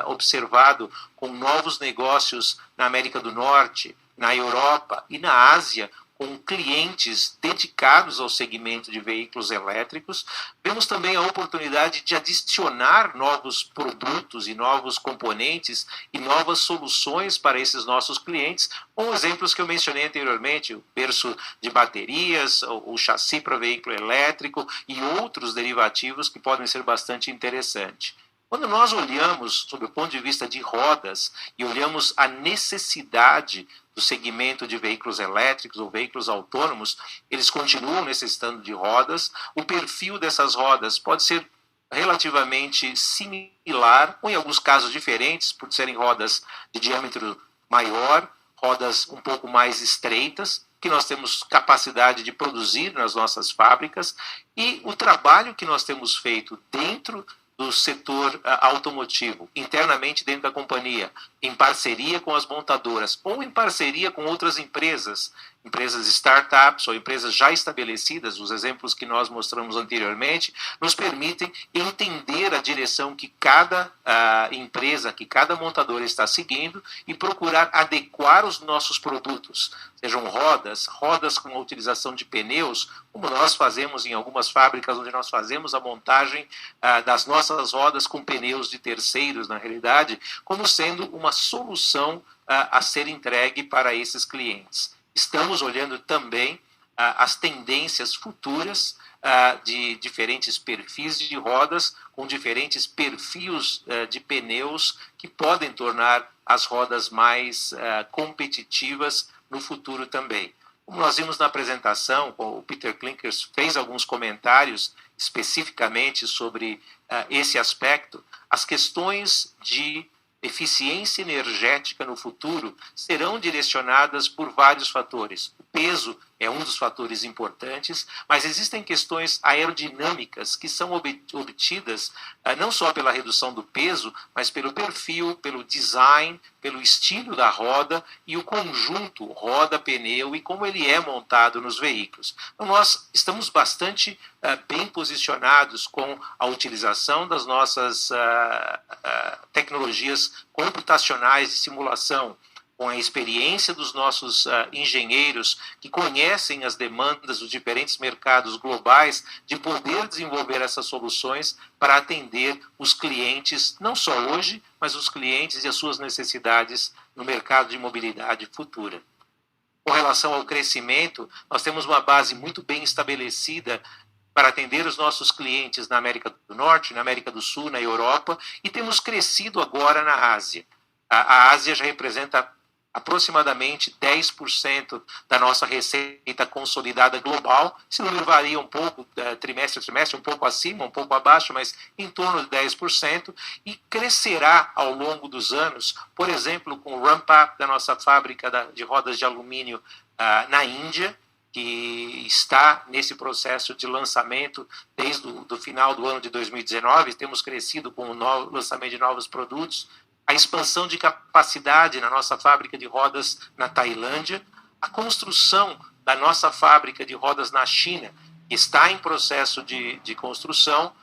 observado com novos negócios na América do Norte, na Europa e na Ásia, com clientes dedicados ao segmento de veículos elétricos. Vemos também a oportunidade de adicionar novos produtos e novos componentes e novas soluções para esses nossos clientes, com exemplos que eu mencionei anteriormente, o berço de baterias, o chassi para veículo elétrico e outros derivativos que podem ser bastante interessantes. Quando nós olhamos sob o ponto de vista de rodas e olhamos a necessidade do segmento de veículos elétricos ou veículos autônomos, eles continuam necessitando de rodas. O perfil dessas rodas pode ser relativamente similar, ou em alguns casos diferentes, por serem rodas de diâmetro maior, rodas um pouco mais estreitas, que nós temos capacidade de produzir nas nossas fábricas, e o trabalho que nós temos feito dentro do setor automotivo, internamente dentro da companhia, em parceria com as montadoras ou em parceria com outras empresas startups ou empresas já estabelecidas, os exemplos que nós mostramos anteriormente, nos permitem entender a direção que cada empresa, que cada montadora está seguindo e procurar adequar os nossos produtos, sejam rodas com a utilização de pneus, como nós fazemos em algumas fábricas onde nós fazemos a montagem das nossas rodas com pneus de terceiros, na realidade, como sendo uma solução a ser entregue para esses clientes. Estamos olhando também as tendências futuras de diferentes perfis de rodas, com diferentes perfis de pneus que podem tornar as rodas mais competitivas no futuro também. Como nós vimos na apresentação, o Peter Klinkers fez alguns comentários especificamente sobre esse aspecto, as questões de eficiência energética no futuro serão direcionadas por vários fatores. O peso é um dos fatores importantes, mas existem questões aerodinâmicas que são obtidas não só pela redução do peso, mas pelo perfil, pelo design, pelo estilo da roda e o conjunto roda-pneu e como ele é montado nos veículos. Então, nós estamos bastante bem posicionados com a utilização das nossas tecnologias computacionais de simulação, com a experiência dos nossos engenheiros que conhecem as demandas dos diferentes mercados globais, de poder desenvolver essas soluções para atender os clientes, não só hoje, mas os clientes e as suas necessidades no mercado de mobilidade futura. Com relação ao crescimento, nós temos uma base muito bem estabelecida para atender os nossos clientes na América do Norte, na América do Sul, na Europa, e temos crescido agora na Ásia. A Ásia já representa aproximadamente 10% da nossa receita consolidada global. Esse número varia um pouco, trimestre a trimestre, um pouco acima, um pouco abaixo, mas em torno de 10%, e crescerá ao longo dos anos, por exemplo, com o ramp-up da nossa fábrica de rodas de alumínio na Índia, que está nesse processo de lançamento desde o final do ano de 2019, temos crescido com o lançamento de novos produtos, a expansão de capacidade na nossa fábrica de rodas na Tailândia, a construção da nossa fábrica de rodas na China, que está em processo de construção,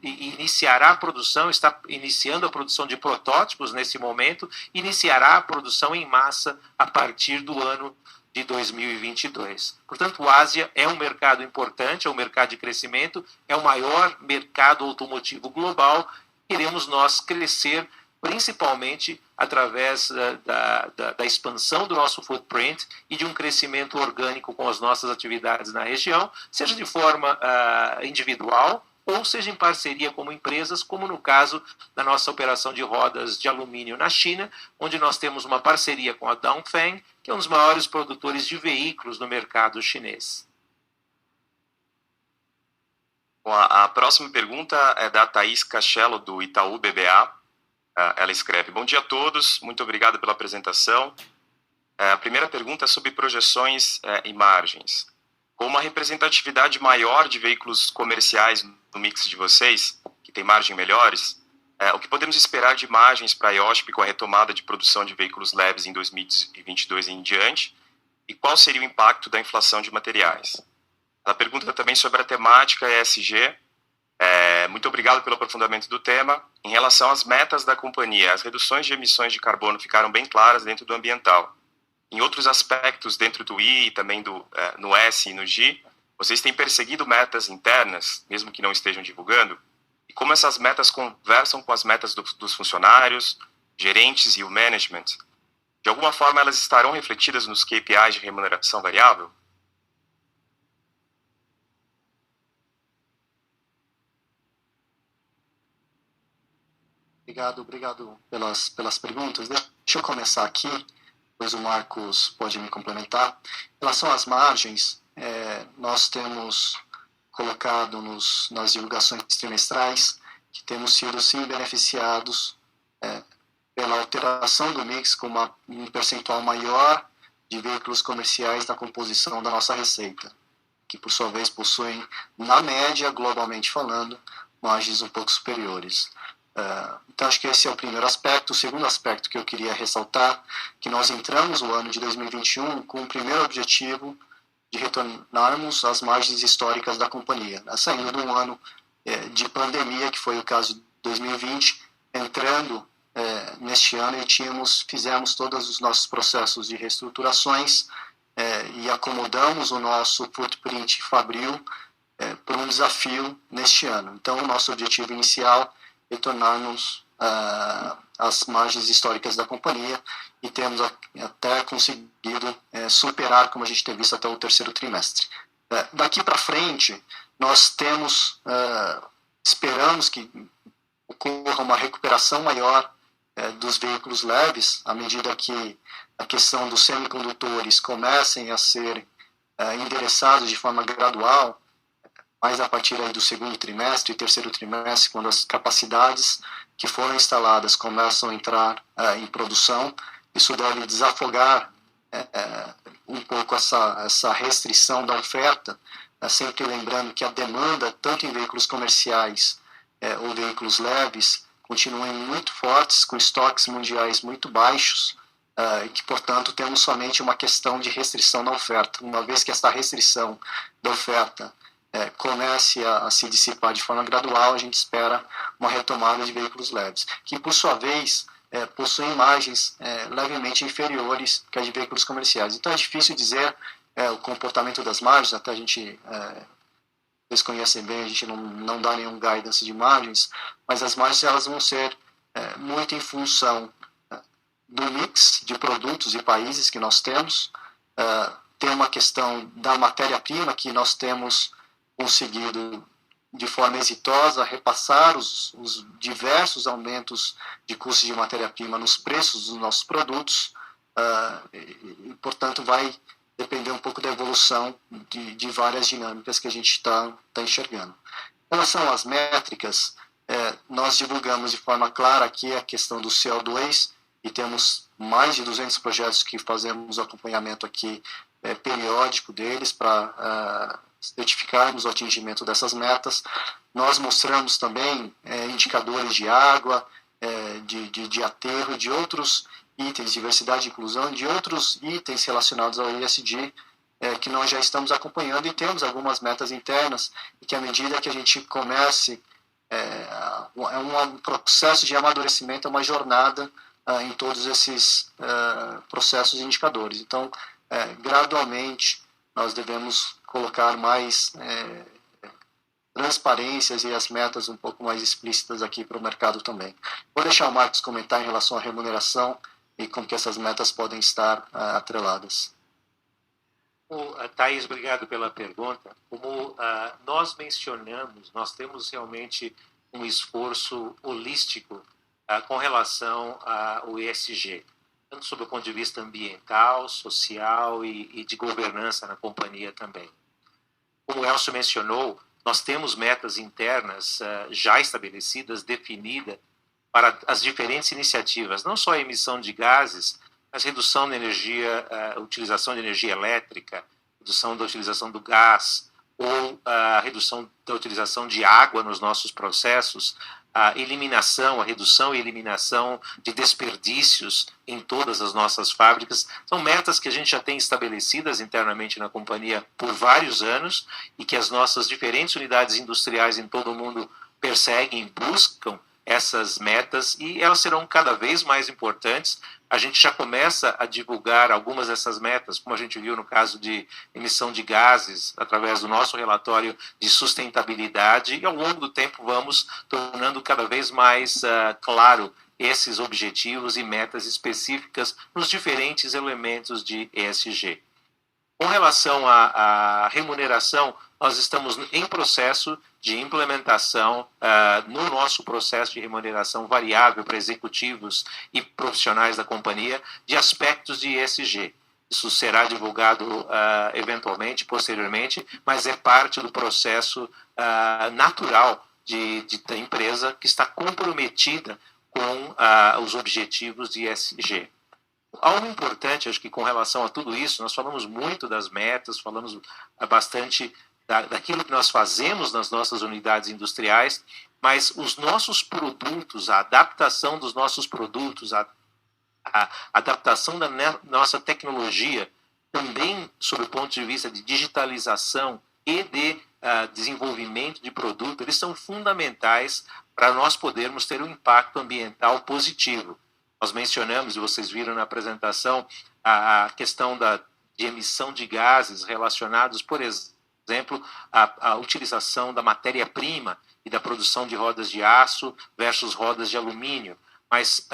iniciará a produção, está iniciando a produção de protótipos nesse momento, iniciará a produção em massa a partir do ano de 2022. Portanto, a Ásia é um mercado importante, é um mercado de crescimento, é o maior mercado automotivo global. Queremos nós crescer principalmente através da expansão do nosso footprint e de um crescimento orgânico com as nossas atividades na região, seja de forma individual ou seja em parceria como empresas, como no caso da nossa operação de rodas de alumínio na China, onde nós temos uma parceria com a Dongfeng, que é um dos maiores produtores de veículos no mercado chinês. Bom, a próxima pergunta é da Thaís Cachello, do Itaú BBA. Ela escreve: bom dia a todos, muito obrigado pela apresentação. A primeira pergunta é sobre projeções e margens. Com uma representatividade maior de veículos comerciais no mix de vocês, que tem margens melhores, o que podemos esperar de margens para a IOSP com a retomada de produção de veículos leves em 2022 e em diante? E qual seria o impacto da inflação de materiais? Ela pergunta também sobre a temática ESG. Muito obrigado pelo aprofundamento do tema. Em relação às metas da companhia, as reduções de emissões de carbono ficaram bem claras dentro do ambiental. Em outros aspectos, dentro do I e também no S e no G, vocês têm perseguido metas internas, mesmo que não estejam divulgando? E como essas metas conversam com as metas dos funcionários, gerentes e o management? De alguma forma, elas estarão refletidas nos KPIs de remuneração variável? Obrigado pelas perguntas. Deixa eu começar aqui, depois o Marcos pode me complementar. Em relação às margens, nós temos colocado nas divulgações trimestrais que temos sido, sim, beneficiados pela alteração do mix com um percentual maior de veículos comerciais na composição da nossa receita, que, por sua vez, possuem, na média, globalmente falando, margens um pouco superiores. Então, acho que esse é o primeiro aspecto. O segundo aspecto que eu queria ressaltar, que nós entramos no ano de 2021 com o primeiro objetivo de retornarmos às margens históricas da companhia, saindo de um ano de pandemia, que foi o caso de 2020, entrando neste ano e fizemos todos os nossos processos de reestruturações e acomodamos o nosso footprint fabril para um desafio neste ano. Então, o nosso objetivo inicial é retornarmos às margens históricas da companhia e temos até conseguido superar, como a gente tem visto até o terceiro trimestre. Daqui para frente, nós esperamos que ocorra uma recuperação maior dos veículos leves, à medida que a questão dos semicondutores comecem a ser endereçados de forma gradual, mas a partir aí do segundo trimestre e terceiro trimestre, quando as capacidades que foram instaladas começam a entrar em produção, isso deve desafogar um pouco essa restrição da oferta, sempre lembrando que a demanda, tanto em veículos comerciais ou veículos leves, continuam muito fortes, com estoques mundiais muito baixos, e que, portanto, temos somente uma questão de restrição da oferta. Uma vez que essa restrição da oferta comece a se dissipar de forma gradual, a gente espera uma retomada de veículos leves, que, por sua vez, possuem margens levemente inferiores que as de veículos comerciais. Então, é difícil dizer o comportamento das margens, até a gente... vocês conhecem bem, a gente não dá nenhum guidance de margens, mas as margens elas vão ser muito em função do mix de produtos e países que nós temos. Tem uma questão da matéria-prima, que nós temos conseguido de forma exitosa repassar os diversos aumentos de custos de matéria-prima nos preços dos nossos produtos, e, portanto, vai depender um pouco da evolução de várias dinâmicas que a gente está enxergando. Em relação às métricas, nós divulgamos de forma clara aqui a questão do CO2, e temos mais de 200 projetos que fazemos acompanhamento aqui periódico deles para certificarmos o atingimento dessas metas. Nós mostramos também indicadores de água, de aterro, de outros itens, diversidade e inclusão, de outros itens relacionados ao ESG, que nós já estamos acompanhando, e temos algumas metas internas, e que à medida que a gente comece, um processo de amadurecimento, é uma jornada em todos esses processos e indicadores. Então, gradualmente, nós devemos colocar mais transparências e as metas um pouco mais explícitas aqui para o mercado também. Vou deixar o Marcos comentar em relação à remuneração e como que essas metas podem estar atreladas. Thaís, obrigado pela pergunta. Como nós mencionamos, nós temos realmente um esforço holístico com relação ao ESG, tanto sob o ponto de vista ambiental, social e de governança na companhia também. Como o Elcio mencionou, nós temos metas internas já estabelecidas, definidas, para as diferentes iniciativas, não só a emissão de gases, mas redução de energia, utilização de energia elétrica, redução da utilização do gás, ou a redução da utilização de água nos nossos processos, a redução e eliminação de desperdícios em todas as nossas fábricas. São metas que a gente já tem estabelecidas internamente na companhia por vários anos e que as nossas diferentes unidades industriais em todo o mundo perseguem, buscam essas metas, e elas serão cada vez mais importantes. A gente já começa a divulgar algumas dessas metas, como a gente viu no caso de emissão de gases, através do nosso relatório de sustentabilidade, e ao longo do tempo vamos tornando cada vez mais claro esses objetivos e metas específicas nos diferentes elementos de ESG. Com relação à remuneração, nós estamos em processo de implementação no nosso processo de remuneração variável para executivos e profissionais da companhia de aspectos de ESG. Isso será divulgado eventualmente, posteriormente, mas é parte do processo natural da empresa que está comprometida com os objetivos de ESG. Algo importante, acho que com relação a tudo isso, nós falamos muito das metas, falamos bastante daquilo que nós fazemos nas nossas unidades industriais, mas os nossos produtos, a adaptação dos nossos produtos, a adaptação da nossa tecnologia, também sob o ponto de vista de digitalização e de desenvolvimento de produto, eles são fundamentais para nós podermos ter um impacto ambiental positivo. Nós mencionamos, e vocês viram na apresentação, a questão de emissão de gases relacionados, por exemplo, à utilização da matéria-prima e da produção de rodas de aço versus rodas de alumínio. Mas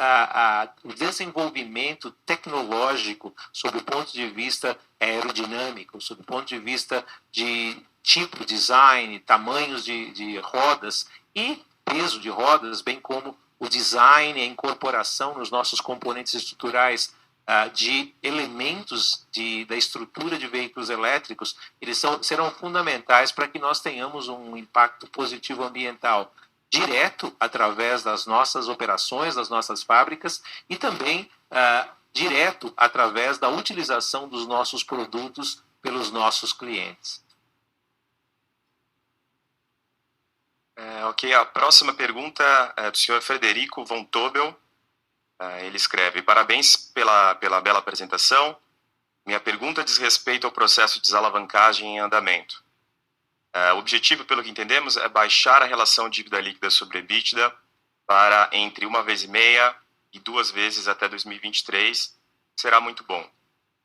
o desenvolvimento tecnológico, sob o ponto de vista aerodinâmico, sob o ponto de vista de tipo, design, tamanhos de rodas e peso de rodas, bem como o design e a incorporação nos nossos componentes estruturais de elementos da estrutura de veículos elétricos, eles serão fundamentais para que nós tenhamos um impacto positivo ambiental direto através das nossas operações, das nossas fábricas, e também direto através da utilização dos nossos produtos pelos nossos clientes. Ok, a próxima pergunta é do senhor Frederico von Tobel. Ele escreve: parabéns pela bela apresentação. Minha pergunta diz respeito ao processo de desalavancagem em andamento. O objetivo, pelo que entendemos, é baixar a relação dívida líquida sobre EBITDA para entre 1,5 vezes e 2 vezes até 2023. Será muito bom.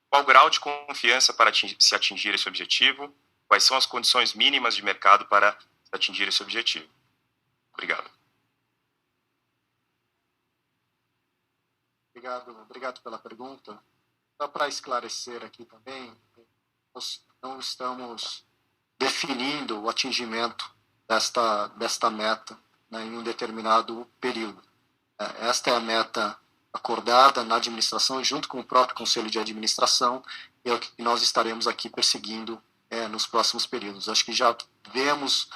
Qual o grau de confiança para se atingir esse objetivo? Quais são as condições mínimas de mercado para atingir esse objetivo? Obrigado. Obrigado pela pergunta. Só para esclarecer aqui também, nós não estamos definindo o atingimento desta meta, né, em um determinado período. Esta é a meta acordada na administração, junto com o próprio Conselho de Administração, e é o que nós estaremos aqui perseguindo nos próximos períodos. Acho que já vemos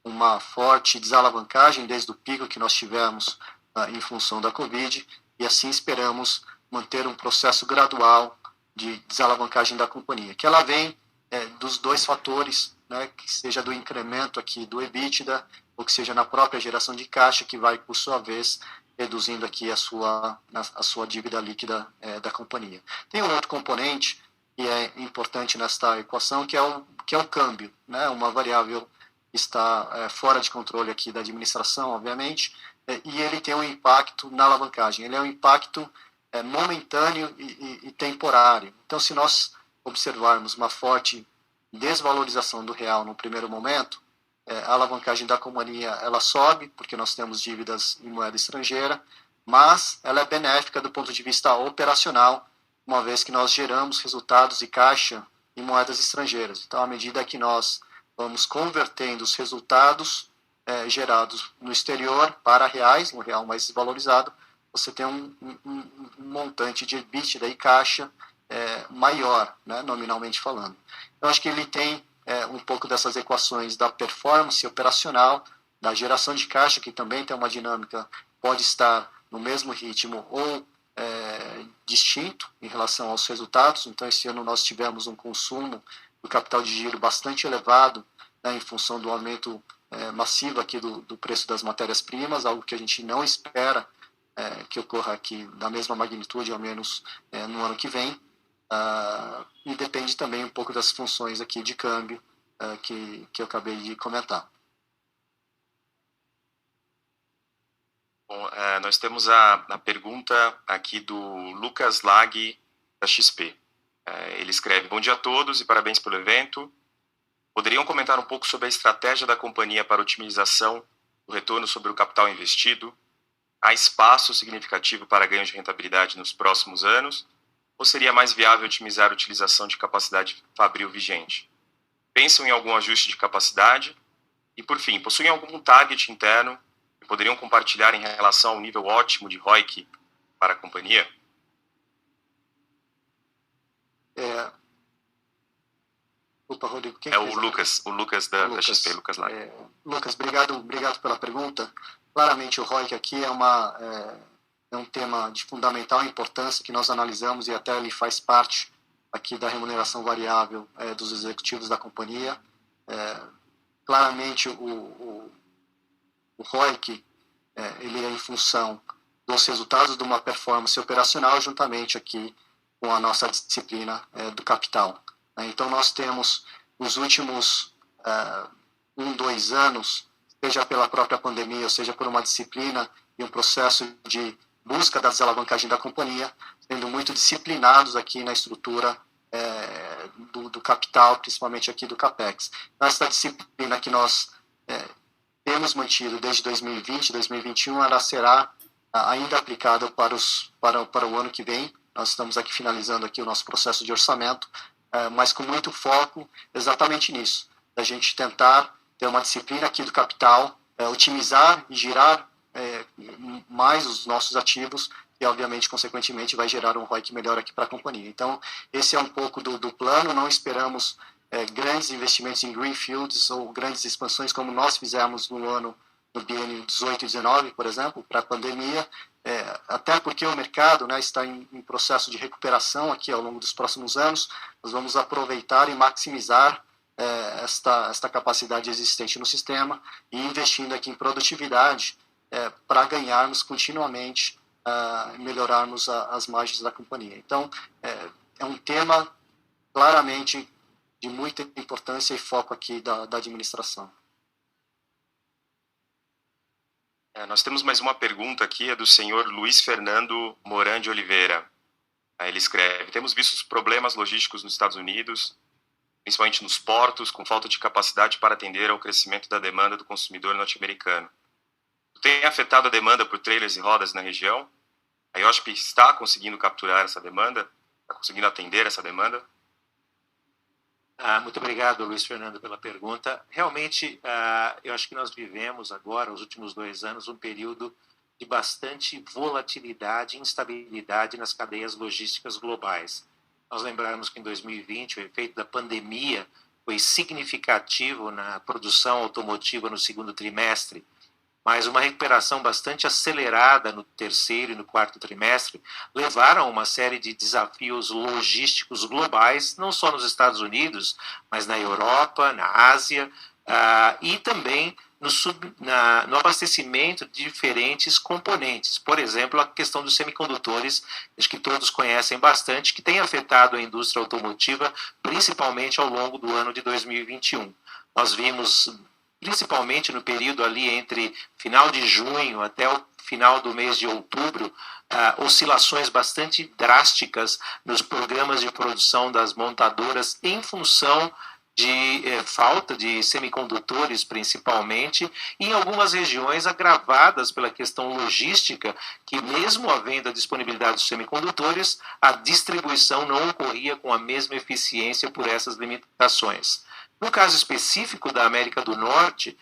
uma forte desalavancagem desde o pico que nós tivemos em função da Covid, e assim esperamos manter um processo gradual de desalavancagem da companhia, que ela vem dos dois fatores, né, que seja do incremento aqui do EBITDA, ou que seja na própria geração de caixa, que vai, por sua vez, reduzindo aqui a sua dívida líquida da companhia. Tem um outro componente que é importante nesta equação, que é o câmbio, né, uma variável que está fora de controle aqui da administração, obviamente, e ele tem um impacto na alavancagem. Ele é um impacto momentâneo e temporário. Então, se nós observarmos uma forte desvalorização do real no primeiro momento, a alavancagem da companhia ela sobe, porque nós temos dívidas em moeda estrangeira, mas ela é benéfica do ponto de vista operacional, uma vez que nós geramos resultados de caixa em moedas estrangeiras. Então, à medida que nós vamos convertendo os resultados gerados no exterior para reais, um real mais desvalorizado, você tem um montante de EBITDA e caixa maior, né, nominalmente falando. Então, acho que ele tem um pouco dessas equações da performance operacional, da geração de caixa, que também tem uma dinâmica, pode estar no mesmo ritmo ou distinto em relação aos resultados. Então, esse ano nós tivemos um consumo do capital de giro bastante elevado, né, em função do aumento massivo aqui do preço das matérias-primas, algo que a gente não espera que ocorra aqui da mesma magnitude, ao menos no ano que vem. E depende também um pouco das funções aqui de câmbio que eu acabei de comentar. Bom, nós temos a pergunta aqui do Lucas Lag, da XP. Ele escreve: bom dia a todos e parabéns pelo evento. Poderiam comentar um pouco sobre a estratégia da companhia para otimização do retorno sobre o capital investido? Há espaço significativo para ganho de rentabilidade nos próximos anos? Ou seria mais viável otimizar a utilização de capacidade fabril vigente? Pensam em algum ajuste de capacidade? E, por fim, possuem algum target interno que poderiam compartilhar em relação ao nível ótimo de ROIC para a companhia? Opa, Rodrigo, quem o Lucas da XP, Lucas Lag. Lucas, obrigado pela pergunta. Claramente o ROIC aqui é um tema de fundamental importância que nós analisamos e até ele faz parte aqui da remuneração variável dos executivos da companhia. Claramente o ROIC ele é em função dos resultados de uma performance operacional juntamente aqui com a nossa disciplina do capital. Então nós temos os últimos 2 anos, seja pela própria pandemia, ou seja por uma disciplina e um processo de busca da desalavancagem da companhia, sendo muito disciplinados aqui na estrutura do capital, principalmente aqui do CAPEX. Essa disciplina que nós temos mantido desde 2020, 2021, ela será ainda aplicada para o ano que vem. Nós estamos aqui finalizando aqui o nosso processo de orçamento, mas com muito foco exatamente nisso, da gente tentar ter uma disciplina aqui do capital, otimizar e girar mais os nossos ativos e, obviamente, consequentemente, vai gerar um ROIC melhor aqui para a companhia. Então, esse é um pouco do plano. Não esperamos grandes investimentos em greenfields ou grandes expansões como nós fizemos no biênio 18 e 19, por exemplo, para a pandemia, até porque o mercado, né, está em processo de recuperação aqui ao longo dos próximos anos. Nós vamos aproveitar e maximizar esta capacidade existente no sistema e investindo aqui em produtividade para ganharmos continuamente, melhorarmos as margens da companhia. Então, é um tema claramente de muita importância e foco aqui da administração. Nós temos mais uma pergunta aqui, é do senhor Luiz Fernando Moran de Oliveira. Ele escreve: temos visto problemas logísticos nos Estados Unidos, principalmente nos portos, com falta de capacidade para atender ao crescimento da demanda do consumidor norte-americano. Tem afetado a demanda por trailers e rodas na região? A IOSP está conseguindo capturar essa demanda? Está conseguindo atender essa demanda? Muito obrigado, Luiz Fernando, pela pergunta. Realmente, eu acho que nós vivemos agora, os últimos 2 anos, um período de bastante volatilidade e instabilidade nas cadeias logísticas globais. Nós lembramos que em 2020 o efeito da pandemia foi significativo na produção automotiva no segundo trimestre, mas uma recuperação bastante acelerada no terceiro e no quarto trimestre levaram a uma série de desafios logísticos globais, não só nos Unidos, mas na Europa, na Ásia, e também no abastecimento de diferentes componentes. Por exemplo, a questão dos semicondutores, acho que todos conhecem bastante, que tem afetado a indústria automotiva, principalmente ao longo do ano de 2021. Nós vimos, principalmente no período ali entre final de junho até o final do mês de outubro, oscilações bastante drásticas nos programas de produção das montadoras em função de falta de semicondutores, principalmente, e em algumas regiões agravadas pela questão logística, que mesmo havendo a disponibilidade dos semicondutores, a distribuição não ocorria com a mesma eficiência por essas limitações. No caso específico da América do Norte,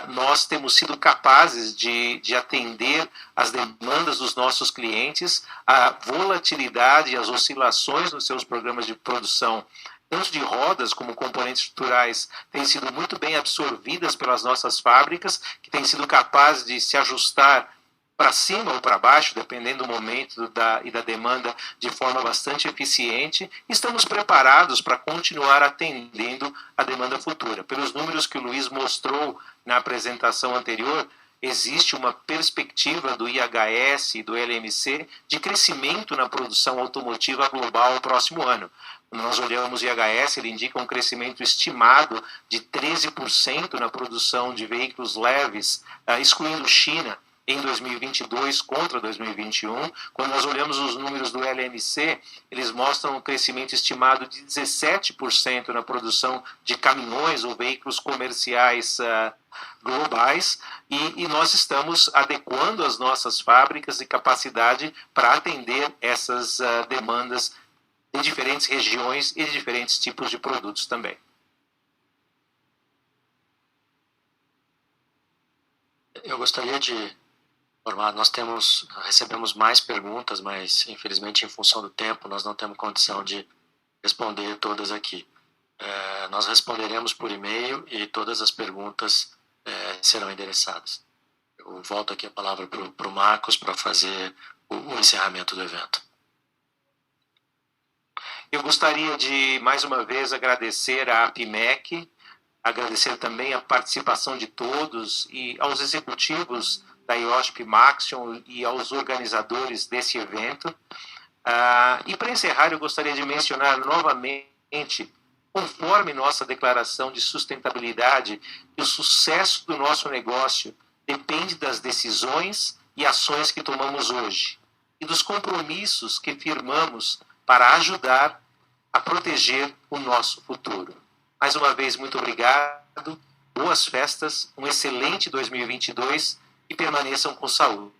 nós temos sido capazes de atender as demandas dos nossos clientes, a volatilidade e as oscilações nos seus programas de produção tanto de rodas como componentes estruturais, têm sido muito bem absorvidas pelas nossas fábricas, que têm sido capazes de se ajustar para cima ou para baixo, dependendo do momento e da demanda, de forma bastante eficiente. Estamos preparados para continuar atendendo a demanda futura. Pelos números que o Luiz mostrou na apresentação anterior, existe uma perspectiva do IHS e do LMC de crescimento na produção automotiva global no próximo ano. Quando nós olhamos o IHS, ele indica um crescimento estimado de 13% na produção de veículos leves, excluindo China, em 2022 contra 2021. Quando nós olhamos os números do LMC, eles mostram um crescimento estimado de 17% na produção de caminhões ou veículos comerciais globais, e nós estamos adequando as nossas fábricas e capacidade para atender essas demandas em diferentes regiões e de diferentes tipos de produtos também. Eu gostaria de informar, nós recebemos mais perguntas, mas infelizmente em função do tempo nós não temos condição de responder todas aqui. Nós responderemos por e-mail e todas as perguntas serão endereçadas. Eu volto aqui a palavra para o Marcos para fazer o encerramento do evento. Eu gostaria de, mais uma vez, agradecer à APIMEC, agradecer também a participação de todos e aos executivos da IOSP Maxion e aos organizadores desse evento. E para encerrar, eu gostaria de mencionar novamente, conforme nossa declaração de sustentabilidade, que o sucesso do nosso negócio depende das decisões e ações que tomamos hoje e dos compromissos que firmamos para ajudar a proteger o nosso futuro. Mais uma vez, muito obrigado, boas festas, um excelente 2022 e permaneçam com saúde.